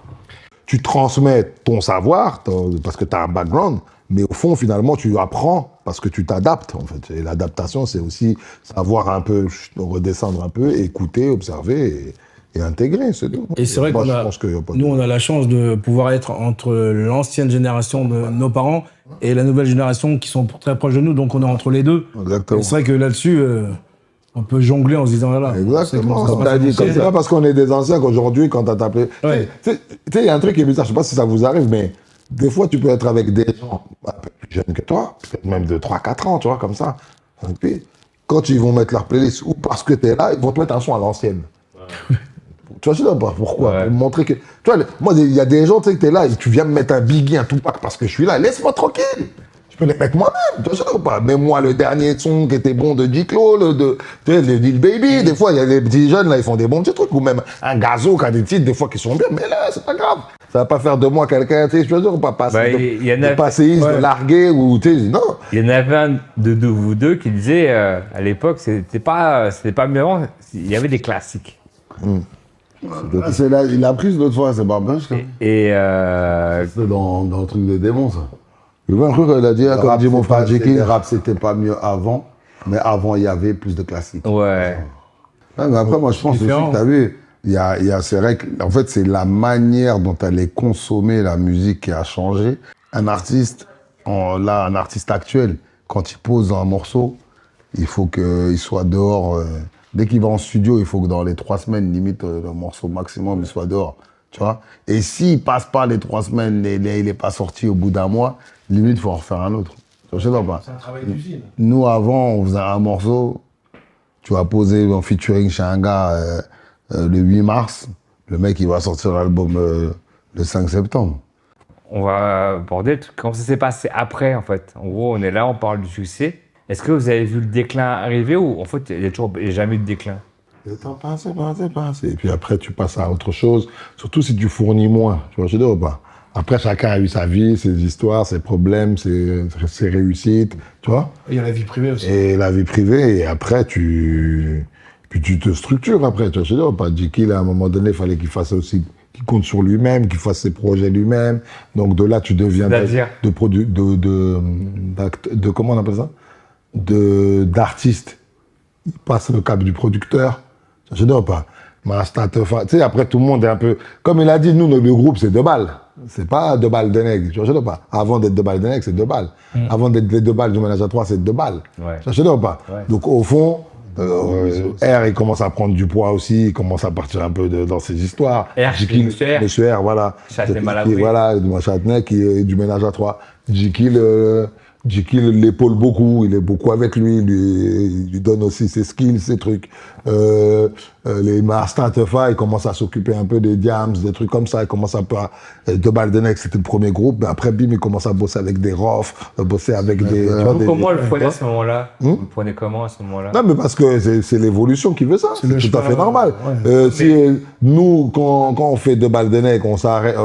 Tu transmets ton savoir, parce que tu as un background, mais au fond, finalement, tu apprends parce que tu t'adaptes, en fait. Et l'adaptation, c'est aussi savoir un peu, redescendre un peu, écouter, observer et intégrer, c'est tout. Et c'est vrai nous, on a la chance de pouvoir être entre l'ancienne génération de nos parents et la nouvelle génération qui sont très proches de nous, donc on est entre les deux. Exactement. C'est vrai que là-dessus, On peut jongler en se disant, là. Exactement, comme t'as dit. C'est pas parce qu'on est des anciens qu'aujourd'hui, quand t'as tapé. Ouais. Tu sais, il y a un truc qui est bizarre, je sais pas si ça vous arrive, mais des fois, tu peux être avec des gens un peu plus jeunes que toi, peut-être même de 3-4 ans, tu vois, comme ça. Et puis, quand ils vont mettre leur playlist, ou parce que t'es là, ils vont te mettre un son à l'ancienne. Ouais. Tu vois, je sais pas pourquoi. Ouais. Pour montrer que. Tu vois, moi, il y a des gens, tu sais, que t'es là, et tu viens me mettre un Biggie, un Tupac parce que je suis là, laisse-moi tranquille. Je peux les mettre moi-même, tu vois, ou pas. Même moi, le dernier son qui était bon de J-Clo, tu sais, le Lil Baby, des fois, il y a des petits jeunes, là, ils font des bons petits trucs, ou même un Gazo qui a des titres, des fois, qui sont bien, mais là, c'est pas grave. Ça va pas faire de moi quelqu'un, tu sais, je veux dire, ou pas passer de passéiste, de larguer, ou, tu sais, non. Il y en avait un de vous deux qui disait, à l'époque, c'était pas mieux avant, il y avait des classiques. C'est là, il a pris l'autre fois, c'est Barbuche. Et c'est dans le truc de démon, ça. Il y a un truc qu'il a dit, comme dit mon frère J.K. Le rap, c'était pas mieux avant, mais avant, il y avait plus de classiques. Ouais. Mais après, moi, je pense aussi que t'as vu, c'est vrai qu'en fait, c'est la manière dont elle est consommée, la musique, qui a changé. Un artiste, un artiste actuel, quand il pose un morceau, il faut qu'il soit dehors. Dès qu'il va en studio, il faut que dans les 3 semaines, limite, le morceau maximum, il soit dehors. Tu vois? Et s'il passe pas les 3 semaines, il est pas sorti au bout d'un mois, limite, il faut en refaire un autre. Je sais pas. C'est un travail d'usine. Nous, avant, on faisait un morceau, tu vas poser en featuring chez un gars le 8 mars, le mec, il va sortir l'album le 5 septembre. On va aborder comment ça s'est passé après, en fait. En gros, on est là, on parle du succès. Est-ce que vous avez vu le déclin arriver ou en fait, il n'y a jamais eu de déclin? Le temps passe. Et puis après, tu passes à autre chose, surtout si tu fournis moins. Tu vois, je dis ou pas? Après, chacun a eu sa vie, ses histoires, ses problèmes, ses réussites, tu vois. Il y a la vie privée aussi. Et la vie privée, et après, tu te structures après. Tu vois, je dis ou pas? J.K., à un moment donné, il fallait qu'il fasse aussi, qu'il compte sur lui-même, qu'il fasse ses projets lui-même. Donc de là, tu deviens de comment on appelle ça? D'artiste. Il passe le cap du producteur. Je ne sais pas. Master Tefa. Tu sais, après, tout le monde est un peu. Comme il a dit, nous, le groupe, c'est 2 balles. C'est pas 2 balles de nègre. Je ne sais pas. Avant d'être 2 balles de nègre, c'est 2 balles. Avant d'être les 2 balles du ménage à 3, c'est 2 balles. Ouais. Je ne sais pas. Ouais. Donc, au fond, R, il commence à prendre du poids aussi. Il commence à partir un peu dans ses histoires. Monsieur R, voilà. Châtenay-Malabry. Voilà, du Châtenay qui est du ménage à 3. J.K. l'épaule beaucoup, il est beaucoup avec lui, il lui donne aussi ses skills, ses trucs. Les Master Tefa, il commence à s'occuper un peu des Diams, des trucs comme ça, il commence un peu à... 2 balles de nègre, c'était le premier groupe, mais après, bim, il commence à bosser avec des Rof, bosser avec des... Comment le prenez à ce moment-là? Vous le prenez comment à ce moment-là? Non, mais parce que c'est l'évolution qui veut ça, c'est tout à fait normal. Ouais. Si nous, quand on fait 2 balles de nègre, on s'arrête,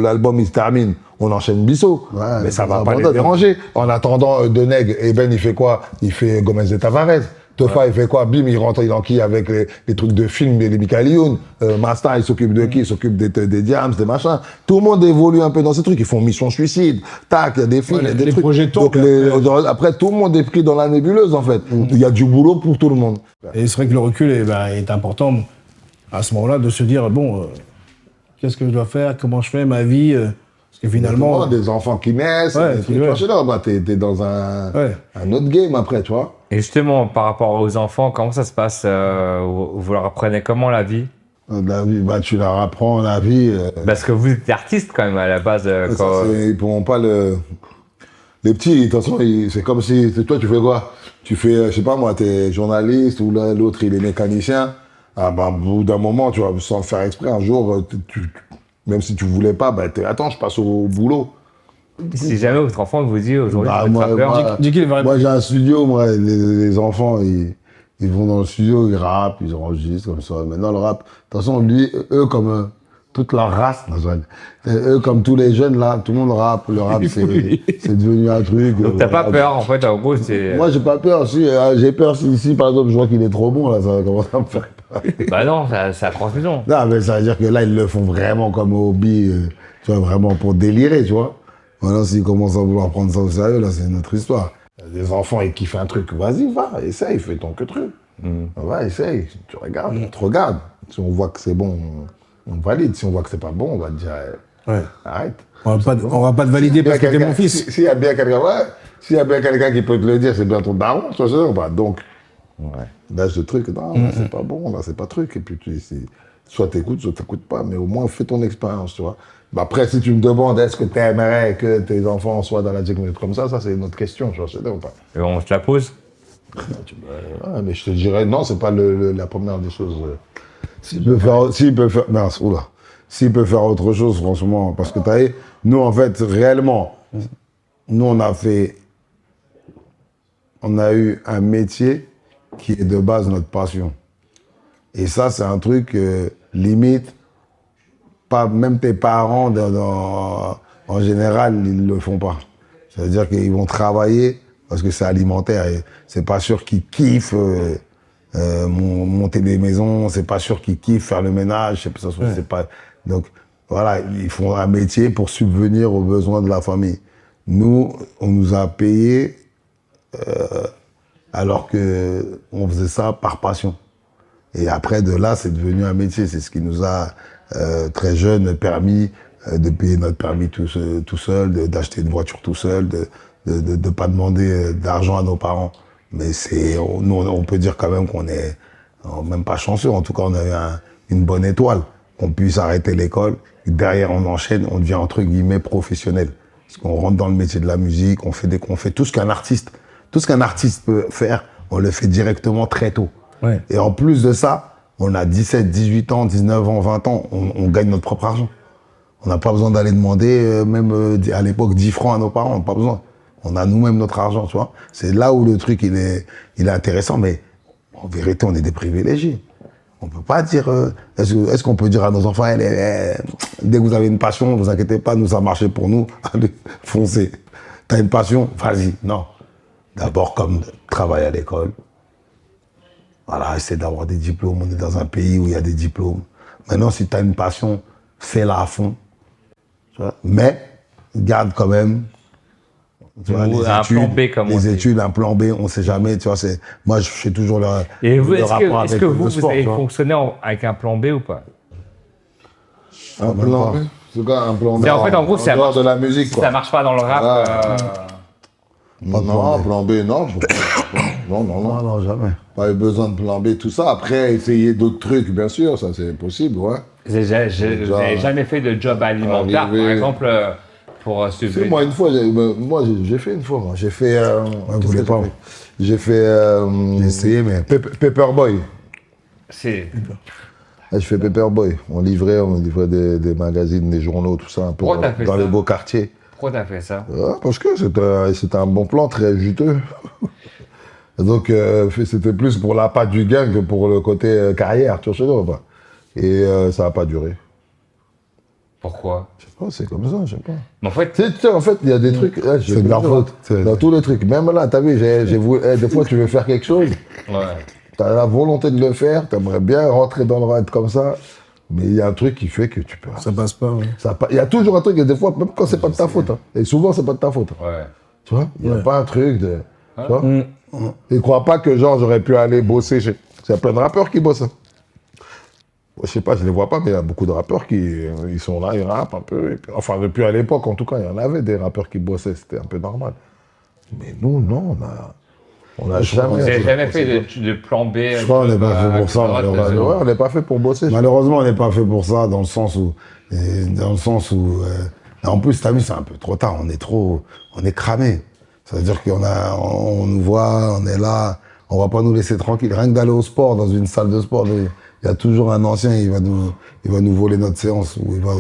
l'album il se termine, on enchaîne Bissot, mais ça va pas les déranger. En attendant, De Nègre, Ben il fait quoi? Il fait Gomez et Tavares. Tefa il fait quoi? Bim, il rentre, il enquille avec les trucs de film, les Michael Youn. Master, il s'occupe de qui? Il s'occupe des Diams, des machins. Tout le monde évolue un peu dans ces trucs. Ils font Mission Suicide. Tac, il y a des films, il y a des trucs. Projets donc après, tout le monde est pris dans la nébuleuse, en fait. Il y a du boulot pour tout le monde. Et c'est vrai que le recul est important à ce moment-là de se dire, bon, qu'est-ce que je dois faire? Comment je fais ma vie? Parce que finalement... Des enfants qui naissent, t'es dans un autre game après, tu vois. Et justement, par rapport aux enfants, comment ça se passe? Vous leur apprenez comment la vie? La vie, tu leur apprends la vie. Parce que vous êtes artiste quand même à la base. Ils pourront pas le... Les petits, de toute façon, c'est comme si... Toi, tu fais quoi? Tu fais, je sais pas moi, t'es journaliste, ou l'autre, il est mécanicien. Au bout d'un moment, tu vois, sans le faire exprès, un jour, même si tu voulais pas, attends, je passe au boulot. Si jamais votre enfant vous dit aujourd'hui, moi j'ai un studio, les enfants, ils vont dans le studio, ils rappent, ils enregistrent comme ça. Maintenant, le rap, de toute façon, eux comme toute leur race, eux comme tous les jeunes là, tout le monde rappe. Le rap, c'est devenu un truc. Donc t'as pas peur en fait, en gros, c'est... Moi, j'ai pas peur. Si, j'ai peur si, par exemple, je vois qu'il est trop bon, là, ça va commencer à me faire peur. Bah non, c'est la transmission. Non, mais ça veut dire que là, ils le font vraiment comme hobby, tu vois, vraiment pour délirer, tu vois. Maintenant, s'ils commencent à vouloir prendre ça au sérieux, là, c'est une autre histoire. Les enfants, ils kiffent un truc, vas-y, va, essaye, fais ton que truc. Va, essaye, tu regardes, on te regarde. Si on voit que c'est bon, on valide. Si on voit que c'est pas bon, on va te dire, arrête. On va pas te valider parce que t'es mon fils. S'il y a bien quelqu'un qui peut te le dire, c'est bien ton daron, tu vois, ou pas. Donc, Ouais. Là, ce truc, non, là, c'est pas bon, là, c'est pas truc. Et puis, soit t'écoutes, soit t'écoutes pas. Mais au moins, fais ton expérience, tu vois. Bah, après, si tu me demandes, est-ce que tu aimerais que tes enfants soient dans la technologie comme ça, c'est une autre question, tu vois, c'est ou pas. Et on te la pose. Ouais, mais je te dirais, non, c'est pas la première des choses. S'il peut faire, mince, oula. S'il peut faire autre chose, franchement, parce que t'as vu, nous, en fait, réellement, nous, on a eu un métier qui est de base notre passion. Et ça, c'est un truc, limite, pas même tes parents, en général, ils le font pas. C'est-à-dire qu'ils vont travailler parce que c'est alimentaire et c'est pas sûr qu'ils kiffent monter des maisons, c'est pas sûr qu'ils kiffent faire le ménage, c'est pas. Donc voilà, ils font un métier pour subvenir aux besoins de la famille. Nous, on nous a payés alors que on faisait ça par passion. Et après, de là, c'est devenu un métier. C'est ce qui nous a, très jeunes, permis de payer notre permis tout seul, d'acheter une voiture tout seul, de pas demander d'argent à nos parents. Mais nous, on peut dire quand même qu'on est même pas chanceux. En tout cas, on a eu une bonne étoile. Qu'on puisse arrêter l'école. Derrière, on enchaîne, on devient entre guillemets professionnel. Parce qu'on rentre dans le métier de la musique, on fait tout ce qu'un artiste peut faire, on le fait directement très tôt. Ouais. Et en plus de ça, on a 17, 18 ans, 19 ans, 20 ans, on gagne notre propre argent. On n'a pas besoin d'aller demander, même à l'époque, 10 francs à nos parents, on n'a pas besoin. On a nous-mêmes notre argent, tu vois. C'est là où le truc, il est intéressant, mais en vérité, on est des privilégiés. On peut pas dire, est-ce qu'on peut dire à nos enfants, dès que vous avez une passion, ne vous inquiétez pas, nous, ça a marché pour nous, allez, foncez. T'as une passion, vas-y. Non. D'abord, comme travail à l'école. Voilà, essayer d'avoir des diplômes. On est dans un pays où il y a des diplômes. Maintenant, si tu as une passion, fais-la à fond. Tu vois? Mais, garde quand même. Tu vois, un plan B, comme on dit. Les études, un plan B, on ne sait jamais. Tu vois, moi, je fais toujours le rapport avec est-ce que vous sport, avez fonctionné avec un plan B ou pas? Un plan B? C'est quoi un plan B? En fait, en gros, c'est de la musique, quoi. Ça marche pas dans le rap. Non, plan B, non. Non, jamais. Pas eu besoin de plan B, tout ça. Après, essayer d'autres trucs, bien sûr, ça c'est possible, ouais. Vous n'avez jamais fait de job alimentaire, par exemple, pour subvenir? Moi, une fois, j'ai fait une fois. J'ai fait. J'ai essayé, mais. Paperboy. C'est. Je fais Paperboy. On livrait des magazines, des journaux, tout ça, un peu dans les beaux quartiers. Pourquoi t'as fait ça? Parce que c'était un bon plan, très juteux. Donc, c'était plus pour la patte du gain que pour le côté carrière, tu vois, ou pas. Et ça n'a pas duré. Pourquoi? Je sais pas, c'est comme ça, je sais pas. Mais en fait, il y a des trucs. C'est de la faute. Dans tous les trucs. Même là, t'as vu, des fois, tu veux faire quelque chose. Ouais. T'as la volonté de le faire, t'aimerais bien rentrer dans le ride comme ça. Mais il y a un truc qui fait que tu peux. Ça passe pas, oui. Il y a toujours un truc, et des fois, même quand c'est pas de ta faute. Hein. Et souvent, c'est pas de ta faute. Ouais. Tu vois, il n'y a pas un truc de. Tu vois. Et crois pas que genre j'aurais pu aller bosser chez. Il y a plein de rappeurs qui bossent. Hein. Je sais pas, je les vois pas, mais il y a beaucoup de rappeurs ils sont là, ils rappent un peu. Et puis, enfin, depuis à l'époque, en tout cas, il y en avait des rappeurs qui bossaient, c'était un peu normal. Mais nous, non, on a jamais. Vous n'avez jamais fait de plan B? Je crois qu'on n'est pas fait pour ça, malheureusement. Ouais, on n'est pas fait pour bosser. Malheureusement, on n'est pas fait pour ça, dans le sens où. En plus, t'as vu, c'est un peu trop tard, on est cramé. Ça veut dire on nous voit, on est là, on va pas nous laisser tranquille. Rien que d'aller au sport, dans une salle de sport, il y a toujours un ancien, il va nous voler notre séance, ou tu vois,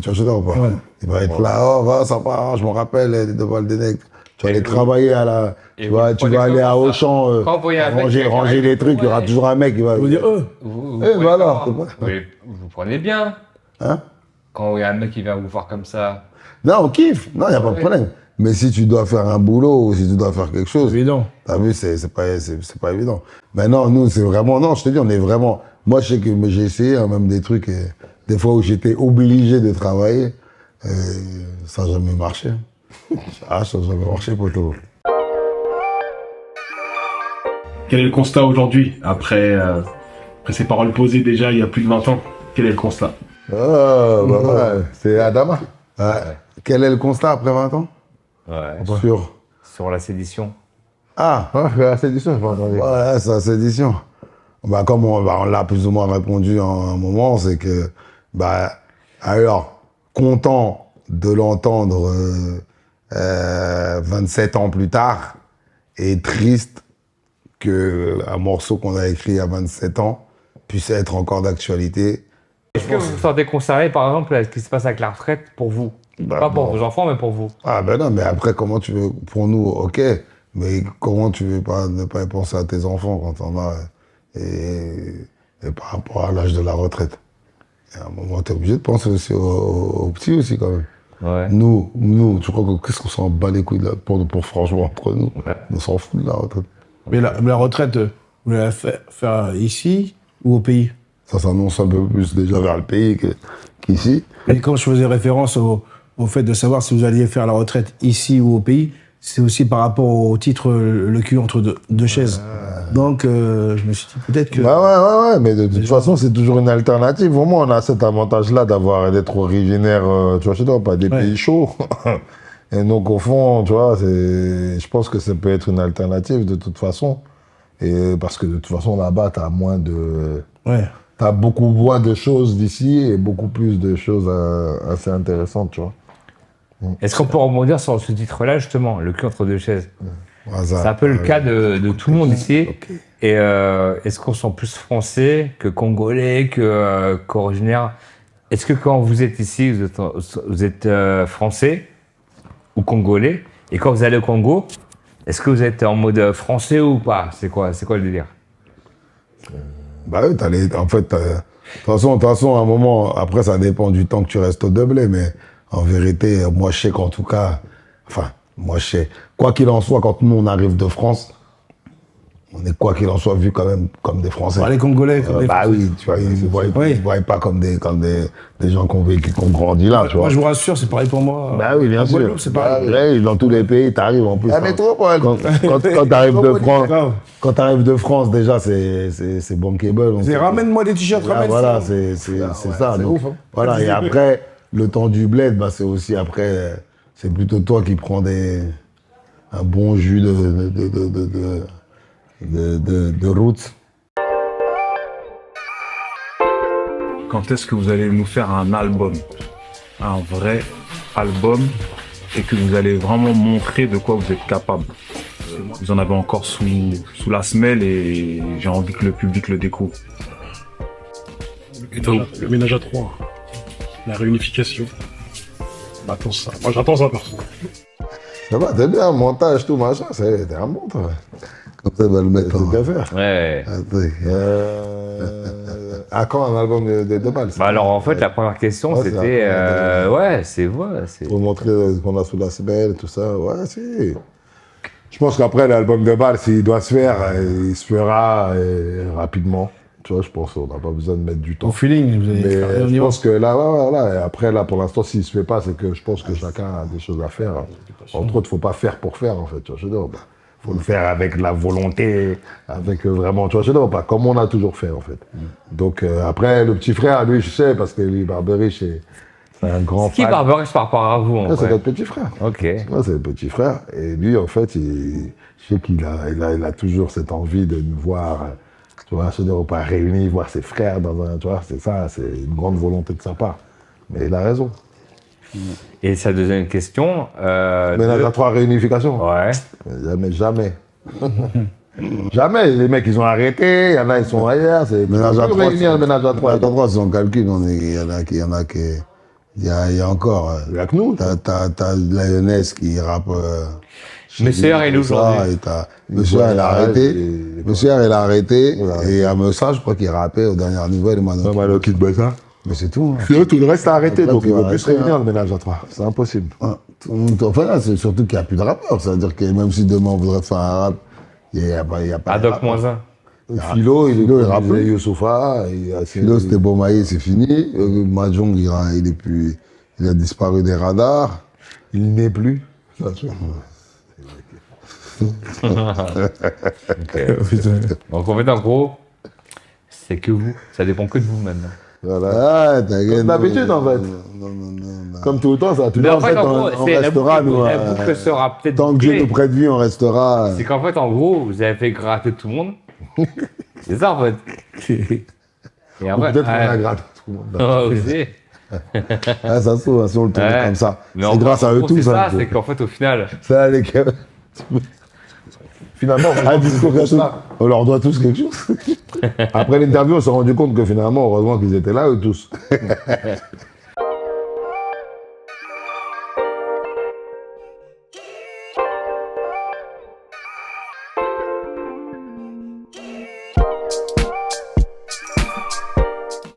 je sais pas, ou pas. Ouais. Il va être là, ça va, je me rappelle, devant le Dénec. Tu vas aller travailler tu vas aller à Auchan, ranger les trucs, il y aura toujours un mec qui va. Vous dire, voilà. Vous prenez bien. Hein? Quand il y a un mec qui vient vous voir comme ça. Non, on kiffe. Non, il n'y a pas de problème. Mais si tu dois faire un boulot ou si tu dois faire quelque chose, c'est évident. T'as vu, c'est pas évident. Mais non, nous, c'est vraiment, non, je te dis, on est vraiment, moi, je sais que j'ai essayé, hein, même des trucs, des fois où j'étais obligé de travailler, ça n'a jamais marché. Ça n'a jamais marché, poteau. Quel est le constat aujourd'hui, après ces paroles posées déjà il y a plus de 20 ans? Quel est le constat? C'est Adama. Quel est le constat après 20 ans? Ouais. Sur la sédition. Ah, la sédition, je pas entendu. ouais, c'est la sédition. Bah, comme on l'a plus ou moins répondu en un moment, c'est que, bah, alors, content de l'entendre 27 ans plus tard, et triste qu'un morceau qu'on a écrit à 27 ans puisse être encore d'actualité. Est-ce que vous vous sentez concerné, par exemple, à ce qui se passe avec la retraite pour vous? Bah, Pas pour bon. vos enfants, mais pour vous. Ah ben non, mais après, comment tu veux, pour nous, ok, mais comment tu veux pas ne pas y penser à tes enfants quand on a, et par rapport à l'âge de la retraite. Et à un moment, t'es obligé de penser aussi aux petits aussi, quand même. Ouais. Nous, tu crois qu'est-ce qu'on s'en bat les couilles là, pour franchement, entre nous, Ouais. on s'en fout de la retraite. Mais la retraite, vous voulez la faire ici ou au pays? Ça s'annonce un peu plus déjà vers le pays qu'ici. Et quand je faisais référence au fait de savoir si vous alliez faire la retraite ici ou au pays, c'est aussi par rapport au titre le cul entre deux chaises. Donc, je me suis dit peut-être que... Bah ouais, mais de toute façon, c'est toujours une alternative. Vraiment, on a cet avantage-là d'être originaire, tu vois, je sais pas des pays chauds. Et donc, au fond, tu vois, je pense que ça peut être une alternative de toute façon. Et parce que de toute façon, là-bas, t'as moins de... Ouais. T'as beaucoup moins de choses d'ici et beaucoup plus de choses assez intéressantes, tu vois. Est-ce qu'on peut rebondir sur ce titre-là, justement, le cul entre deux chaises? C'est C'est un peu le cas de tout le monde ici. Et est-ce qu'on sent plus français que congolais, qu'originaire? Est-ce que quand vous êtes ici, vous êtes français ou congolais? Et quand vous allez au Congo, est-ce que vous êtes en mode français ou pas? C'est quoi le délire? Bah oui, en fait, de toute façon, à un moment, après, ça dépend du temps que tu restes au Deblé, mais en vérité, moi, je sais qu'en tout cas, moi, je sais, quoi qu'il en soit, quand nous, on arrive de France, on est, quoi qu'il en soit, vu quand même comme des Français. Les Congolais, comme des Bah Français. oui, tu vois, ils ne Oui. voient pas comme des gens qui ont grandi là, tu vois. Moi, je vous rassure, c'est pareil pour moi. Bah oui, bien En sûr. Guadeloupe, c'est pareil. Ouais, dans tous les pays, t'arrives en plus. La métropole. Quand t'arrives de France, Grave. quand t'arrives de France, déjà, c'est bankable. C'est ramène-moi des t-shirts, Là, ramène voilà, ça. c'est ça. c'est Donc, ouf, hein. voilà, et après, le temps du bled, bah, c'est aussi après, c'est plutôt toi qui prends un bon jus de route. Quand est-ce que vous allez nous faire un album? Un vrai album et que vous allez vraiment montrer de quoi vous êtes capable. Vous en avez encore sous la semelle et j'ai envie que le public le découvre. Et donc, le ménage à trois, la réunification. On attend ça. Moi, j'attends ça, perso. Ça va, t'es bien, montage, tout, machin, t'es un bon, toi. Comme ça, va le mettre en qu'à faire. Ouais. À quand un album de balles? Bah alors, en fait, la première question, Ouais, c'était... c'est... Pour montrer ce qu'on a sous la semelle, tout ça, ouais, si. Je pense qu'après, l'album de balles, s'il doit se faire, il se fera rapidement. Tu vois, je pense qu'on n'a pas besoin de mettre du temps. Au feeling, vous allez Mais faire je pense que là, voilà. Et après, là, pour l'instant, s'il se fait pas, c'est que je pense que chacun a des choses à faire. Entre autres, faut pas faire pour faire, en fait. Tu vois, je veux dire, faut le faire avec la volonté, avec vraiment, tu vois, je veux dire, pas comme on a toujours fait, en fait. Donc, après, le petit frère, lui, je sais, parce que lui, Barberich, c'est un grand Qui fan. Barberich par rapport à vous, en Ça, c'est fait? notre petit frère. Ok. Ouais, c'est le petit frère. Et lui, en fait, je sais qu'il a toujours cette envie de nous voir, tu vois, se dire, pas réunis, voir ses frères dans un, tu vois, c'est ça, c'est une grande volonté de sa part. Mais il a raison. Et sa deuxième question... Ménage à trois réunifications. Ouais. Jamais. Jamais. Les mecs, ils ont arrêté, il y en a, ils sont ailleurs. Ménage à trois. Réunir, ménage à trois. Ménage à trois, si on calcule, il y en a qui... Il y a encore... Il y a que nous. T'as Lioness qui rappe... Monsieur R est où aujourd'hui? Monsieur R, il a arrêté. Monsieur R, il a arrêté. Voilà. Et à Meussa, je crois qu'il rappait aux dernières nouvelles. Mano qui te bat ça. Mais c'est tout. hein. Sinon, tout le reste a arrêté, Après, donc tu il ne vas peut plus se arrêter, réunir, hein. le ménage à trois. C'est impossible. Ouais. Enfin, là, c'est surtout qu'il n'y a plus de rappeurs. C'est-à-dire que même si demain on voudrait faire un rap, il n'y a pas de Adoc rappeurs. -1. Philo, il rappe. rappe. Youssoufa. Philo, c'était Bomaye, c'est fini. Mahjong, il a disparu des radars. Il n'est plus. Ça, tu vois. Donc en fait, en gros, c'est que vous. Ça dépend que de vous maintenant. Voilà. Ah, t'inquiète. D'habitude, en fait. Non. Comme tout le temps, ça. Tout le Mais temps, en fait, en gros, on c'est restera, nous. la boucle sera peut-être Tant que Dieu bouclée. nous prête vie, on restera. C'est qu'en fait, en gros, vous avez fait gratter tout le monde. C'est ça, en fait. Et Ou après, peut-être qu'on a gratté tout le monde. aussi. Ah, ça se trouve, si on le tourne Ouais. comme ça. Mais C'est en grâce à eux gros, tous. c'est ça, hein. c'est qu'en fait, au final, Ça, les gars. Finalement, Un discours comme ça, on leur doit tous quelque chose. Après l'interview, on s'est rendu compte que finalement, heureusement qu'ils étaient là, eux tous.